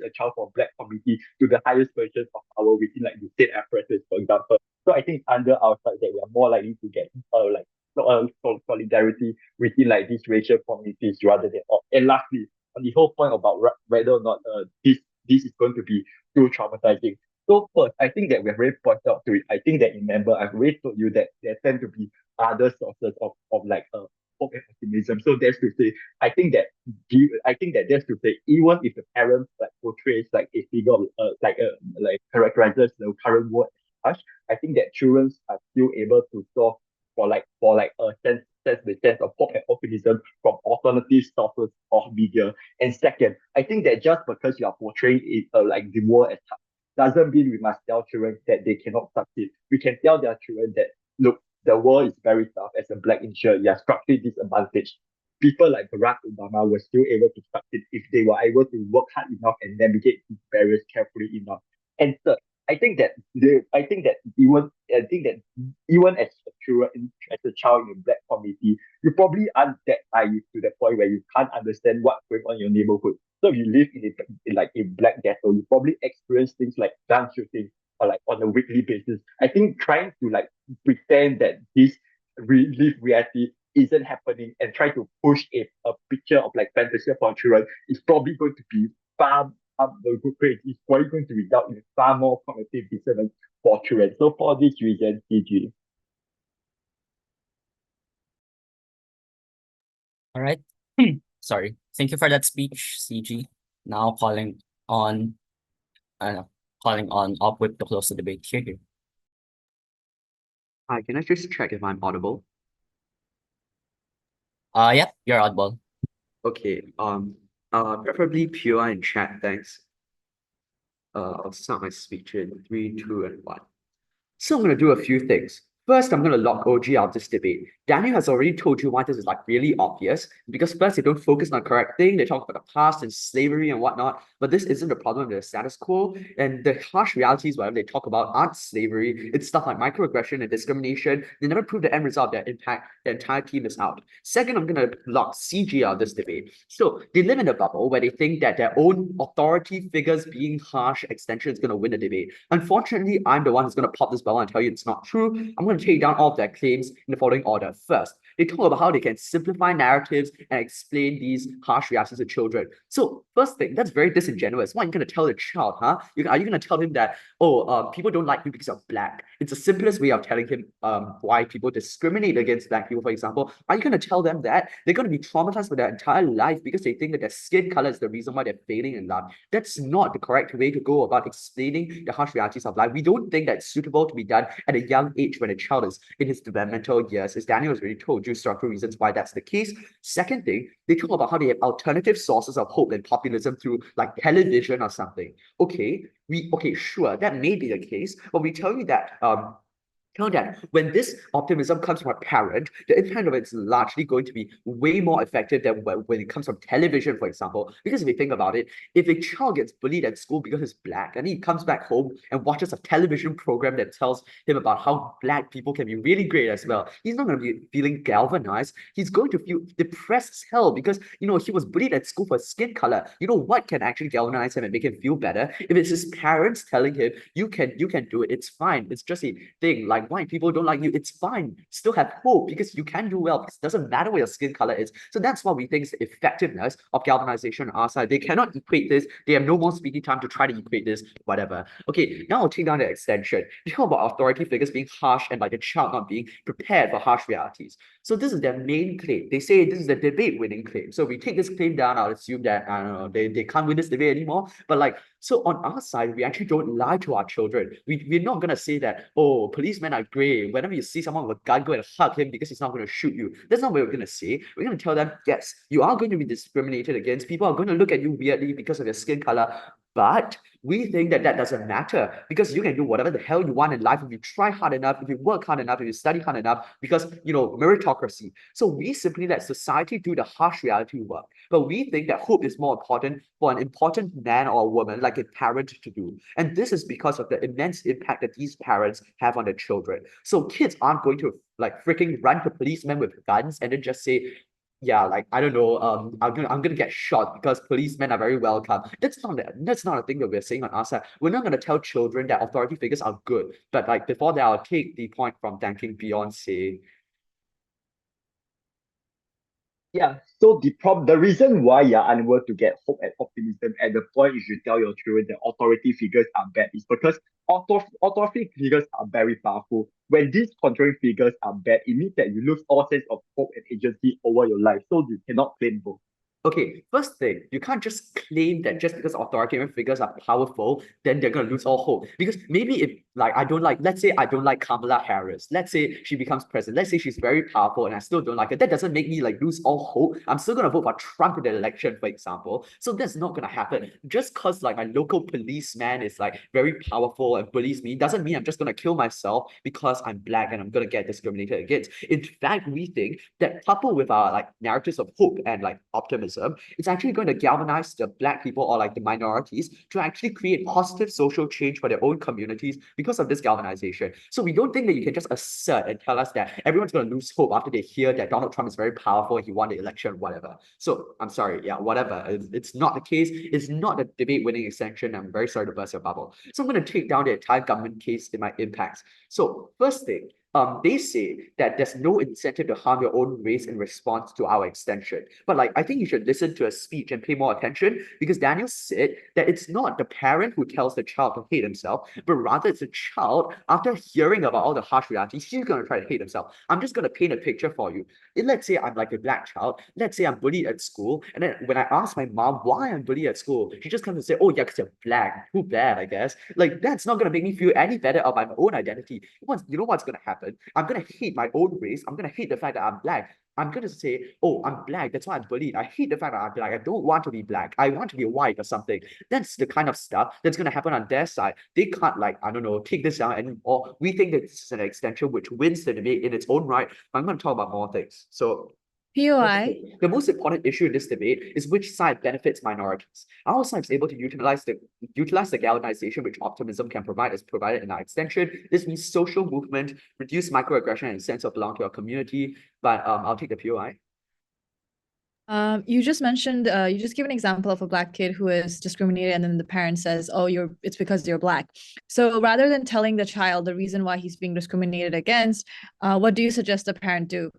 a child from black community to the highest positions of power within like the state apparatus, for example. So I think under our side that we are more likely to get solidarity within like these racial communities rather than and lastly, on the whole point about whether or not this is going to be too traumatizing. So first, I think that we've already pointed out to it. I think that remember I've already told you that there tend to be other sources of hope and optimism. So that's to say, I think that that's to say, even if the parents like portrays like a figure characterizes the current world as harsh, I think that children are still able to solve for a sense of hope and optimism from alternative sources of media. And second, I think that just because you are portraying it like the world as harsh doesn't mean we must tell children that they cannot succeed. We can tell their children that, look, the world is very tough. As a black insured, you are structurally disadvantaged. People like Barack Obama were still able to succeed if they were able to work hard enough and navigate these barriers carefully enough. And third, I think that even as a children, as a child in a black community, you probably aren't that naive to the point where you can't understand what's going on in your neighborhood. So if you live in like a black ghetto, you probably experience things like gun shooting or like on a weekly basis. I think trying to like pretend that this live reality isn't happening and try to push a picture of like fantasy for children is probably going to be far up the good grade. It's probably going to result in far more cognitive dissonance for children. So for this reason, CG. All right. Sorry. Thank you for that speech, CG. Now calling on Opwip to close the debate. Here. Hi, can I just check if I'm audible? Yep, you're audible. Okay. Preferably pure in chat, thanks. I'll start my speech in 3, 2, and 1. So I'm gonna do a few things. First, I'm going to lock OG out of this debate. Daniel has already told you why this is like really obvious, because first, they don't focus on the correct thing. They talk about the past and slavery and whatnot, but this isn't the problem with the status quo. And the harsh realities, whatever they talk about, aren't slavery. It's stuff like microaggression and discrimination. They never prove the end result that impact the entire team is out. Second, I'm going to lock CG out of this debate. So they live in a bubble where they think that their own authority figures being harsh extension is going to win the debate. Unfortunately, I'm the one who's going to pop this bubble and tell you it's not true. I'm going to take down all of their claims in the following order. First, they talk about how they can simplify narratives and explain these harsh reactions to children. So first thing, that's very disingenuous. What are you going to tell the child, huh? Are you going to tell him that, people don't like you because you're black? It's the simplest way of telling him why people discriminate against black people, for example. Are you going to tell them that? They're going to be traumatized for their entire life because they think that their skin color is the reason why they're failing in life. That's not the correct way to go about explaining the harsh realities of life. We don't think that's suitable to be done at a young age when a child is in his developmental years, as Daniel has already told you structural reasons why that's the case. Second thing, they talk about how they have alternative sources of hope and populism through like television or something. Okay, sure, that may be the case, but we tell you that when this optimism comes from a parent, the impact of it is largely going to be way more effective than when it comes from television, for example. Because if you think about it, if a child gets bullied at school because he's black, and he comes back home and watches a television program that tells him about how black people can be really great as well, he's not going to be feeling galvanized. He's going to feel depressed as hell because, he was bullied at school for skin color. You know what can actually galvanize him and make him feel better? If it's his parents telling him, you can do it, it's fine. It's just a thing. Like, white people don't like you, it's fine. Still have hope because you can do well. It doesn't matter what your skin color is. So that's what we think is the effectiveness of galvanization on our side. They cannot equate this. They have no more speaking time to try to equate this, whatever. Okay, now I'll take down the extension. They talk about authority figures being harsh and like the child not being prepared for harsh realities. So this is their main claim. They say this is the debate winning claim. So we take this claim down, I'll assume that, I don't know, they can't win this debate anymore. But like, so on our side, we actually don't lie to our children. We're not going to say that, oh, policemen are great. Whenever you see someone with a gun, go and hug him because he's not going to shoot you. That's not what we're going to say. We're going to tell them, yes, you are going to be discriminated against. People are going to look at you weirdly because of your skin color. But we think that that doesn't matter because you can do whatever the hell you want in life if you try hard enough, if you work hard enough, if you study hard enough, because, meritocracy. So we simply let society do the harsh reality work. But we think that hope is more important for an important man or woman, like a parent, to do. And this is because of the immense impact that these parents have on their children. So kids aren't going to like freaking run to policemen with guns and then just say, yeah, like, I don't know, I'm gonna get shot because policemen are very welcome. That's not a thing that we're saying on our side. We're not gonna tell children that authority figures are good. But like before that, I'll take the point from thanking Beyoncé. Yeah, so the reason why you're unable to get hope and optimism at the point you should tell your children that authority figures are bad is because authority figures are very powerful. When these controlling figures are bad, it means that you lose all sense of hope and agency over your life. So you cannot claim both. Okay, first thing, you can't just claim that just because authoritarian figures are powerful, then they're gonna lose all hope. Because maybe if let's say I don't like Kamala Harris. Let's say she becomes president. Let's say she's very powerful and I still don't like her. That doesn't make me like lose all hope. I'm still gonna vote for Trump in the election, for example. So that's not gonna happen. Just because like my local policeman is like very powerful and bullies me, doesn't mean I'm just gonna kill myself because I'm Black and I'm gonna get discriminated against. In fact, we think that coupled with our like narratives of hope and like optimism, it's actually going to galvanize the Black people or like the minorities to actually create positive social change for their own communities because of this galvanization. So we don't think that you can just assert and tell us that everyone's going to lose hope after they hear that Donald Trump is very powerful, he won the election, whatever. So I'm sorry, yeah, whatever. It's not the case. It's not a debate-winning extension. I'm very sorry to burst your bubble. So I'm going to take down the entire government case in my impacts. So first thing, they say that there's no incentive to harm your own race in response to our extension. But like, I think you should listen to a speech and pay more attention, because Daniel said that it's not the parent who tells the child to hate himself, but rather it's the child, after hearing about all the harsh realities, he's going to try to hate himself. I'm just going to paint a picture for you. Let's say I'm like a Black child. Let's say I'm bullied at school. And then when I ask my mom why I'm bullied at school, she just comes and say, oh yeah, because you're Black. Too bad, I guess. Like, that's not going to make me feel any better about my own identity. You know what's going to happen? I'm going to hate my own race. I'm going to hate the fact that I'm Black. I'm going to say, oh, I'm Black. That's why I'm bullied. I hate the fact that I'm Black. I don't want to be Black. I want to be white or something. That's the kind of stuff that's going to happen on their side. They can't, like, I don't know, take this down anymore. We think that this is an extension which wins the debate in its own right. But I'm going to talk about more things. So POI. the most important issue in this debate is which side benefits minorities. Our side is able to utilize the galvanization which optimism can provide, as provided in our extension. This means social movement, reduce microaggression and sense of belonging to our community. But I'll take the POI. You just mentioned, you just give an example of a Black kid who is discriminated, and then the parent says, oh, it's because you're Black. So rather than telling the child the reason why he's being discriminated against, what do you suggest the parent do?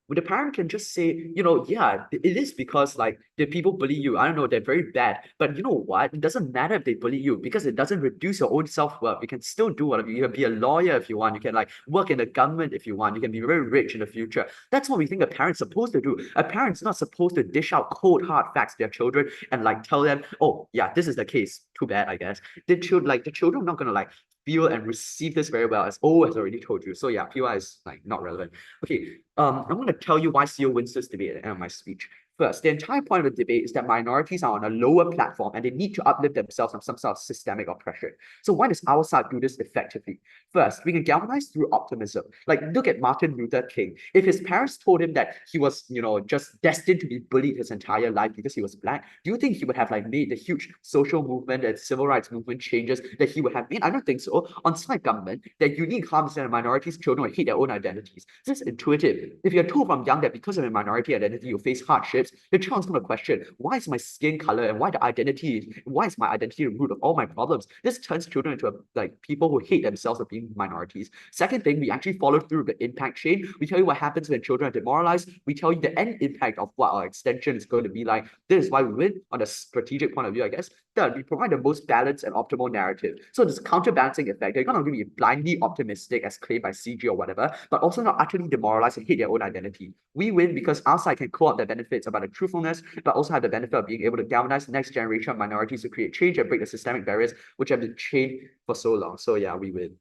The parent can just say, you know, yeah, it is because like the people bully you. I don't know, they're very bad. But you know what? It doesn't matter if they bully you, because it doesn't reduce your own self-worth. You can still do whatever. You can be a lawyer if you want. You can like work in the government if you want. You can be very rich in the future. That's what we think a parent's supposed to do. A parent's not supposed to dish out cold, hard facts to their children and like tell them, oh yeah, this is the case. Too bad, I guess. The children are not gonna like feel and receive this very well, as O has already told you. So yeah, POI is like not relevant. Okay, I'm going to tell you why CEO wins this debate at the end of my speech. First, the entire point of the debate is that minorities are on a lower platform and they need to uplift themselves from some sort of systemic oppression. So why does our side do this effectively? First, we can galvanize through optimism. Like, look at Martin Luther King. If his parents told him that he was, you know, just destined to be bullied his entire life because he was Black, do you think he would have like made the huge social movement and civil rights movement changes that he would have made? I don't think so. On side government, that unique harms and minorities, children will hate their own identities. This is intuitive. If you're told from young that because of a minority identity you face hardships, the child's going to question, why is my skin color and why is my identity the root of all my problems? This turns children into like people who hate themselves for being minorities. Second thing, we actually follow through the impact chain. We tell you what happens when children are demoralized. We tell you the end impact of what our extension is going to be like. This is why we win on a strategic point of view, I guess. Third, we provide the most balanced and optimal narrative. So this counterbalancing effect, they're not going to be blindly optimistic as claimed by CG or whatever, but also not utterly demoralized and hate their own identity. We win because our side can co-opt the benefits about the truthfulness, but also have the benefit of being able to galvanize the next generation of minorities to create change and break the systemic barriers which have been chained for so long. So yeah, we win.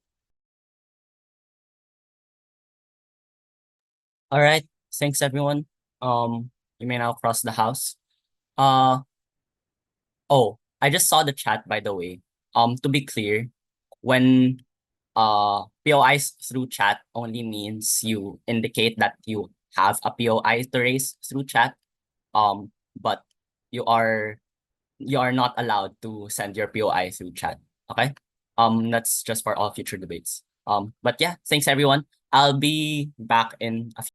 All right, thanks everyone. You may now cross the house. Oh, I just saw the chat, by the way. To be clear, when POIs through chat only means you indicate that you have a POI to raise through chat. But you are not allowed to send your POI through chat. Okay. That's just for all future debates. But yeah, thanks everyone. I'll be back in a few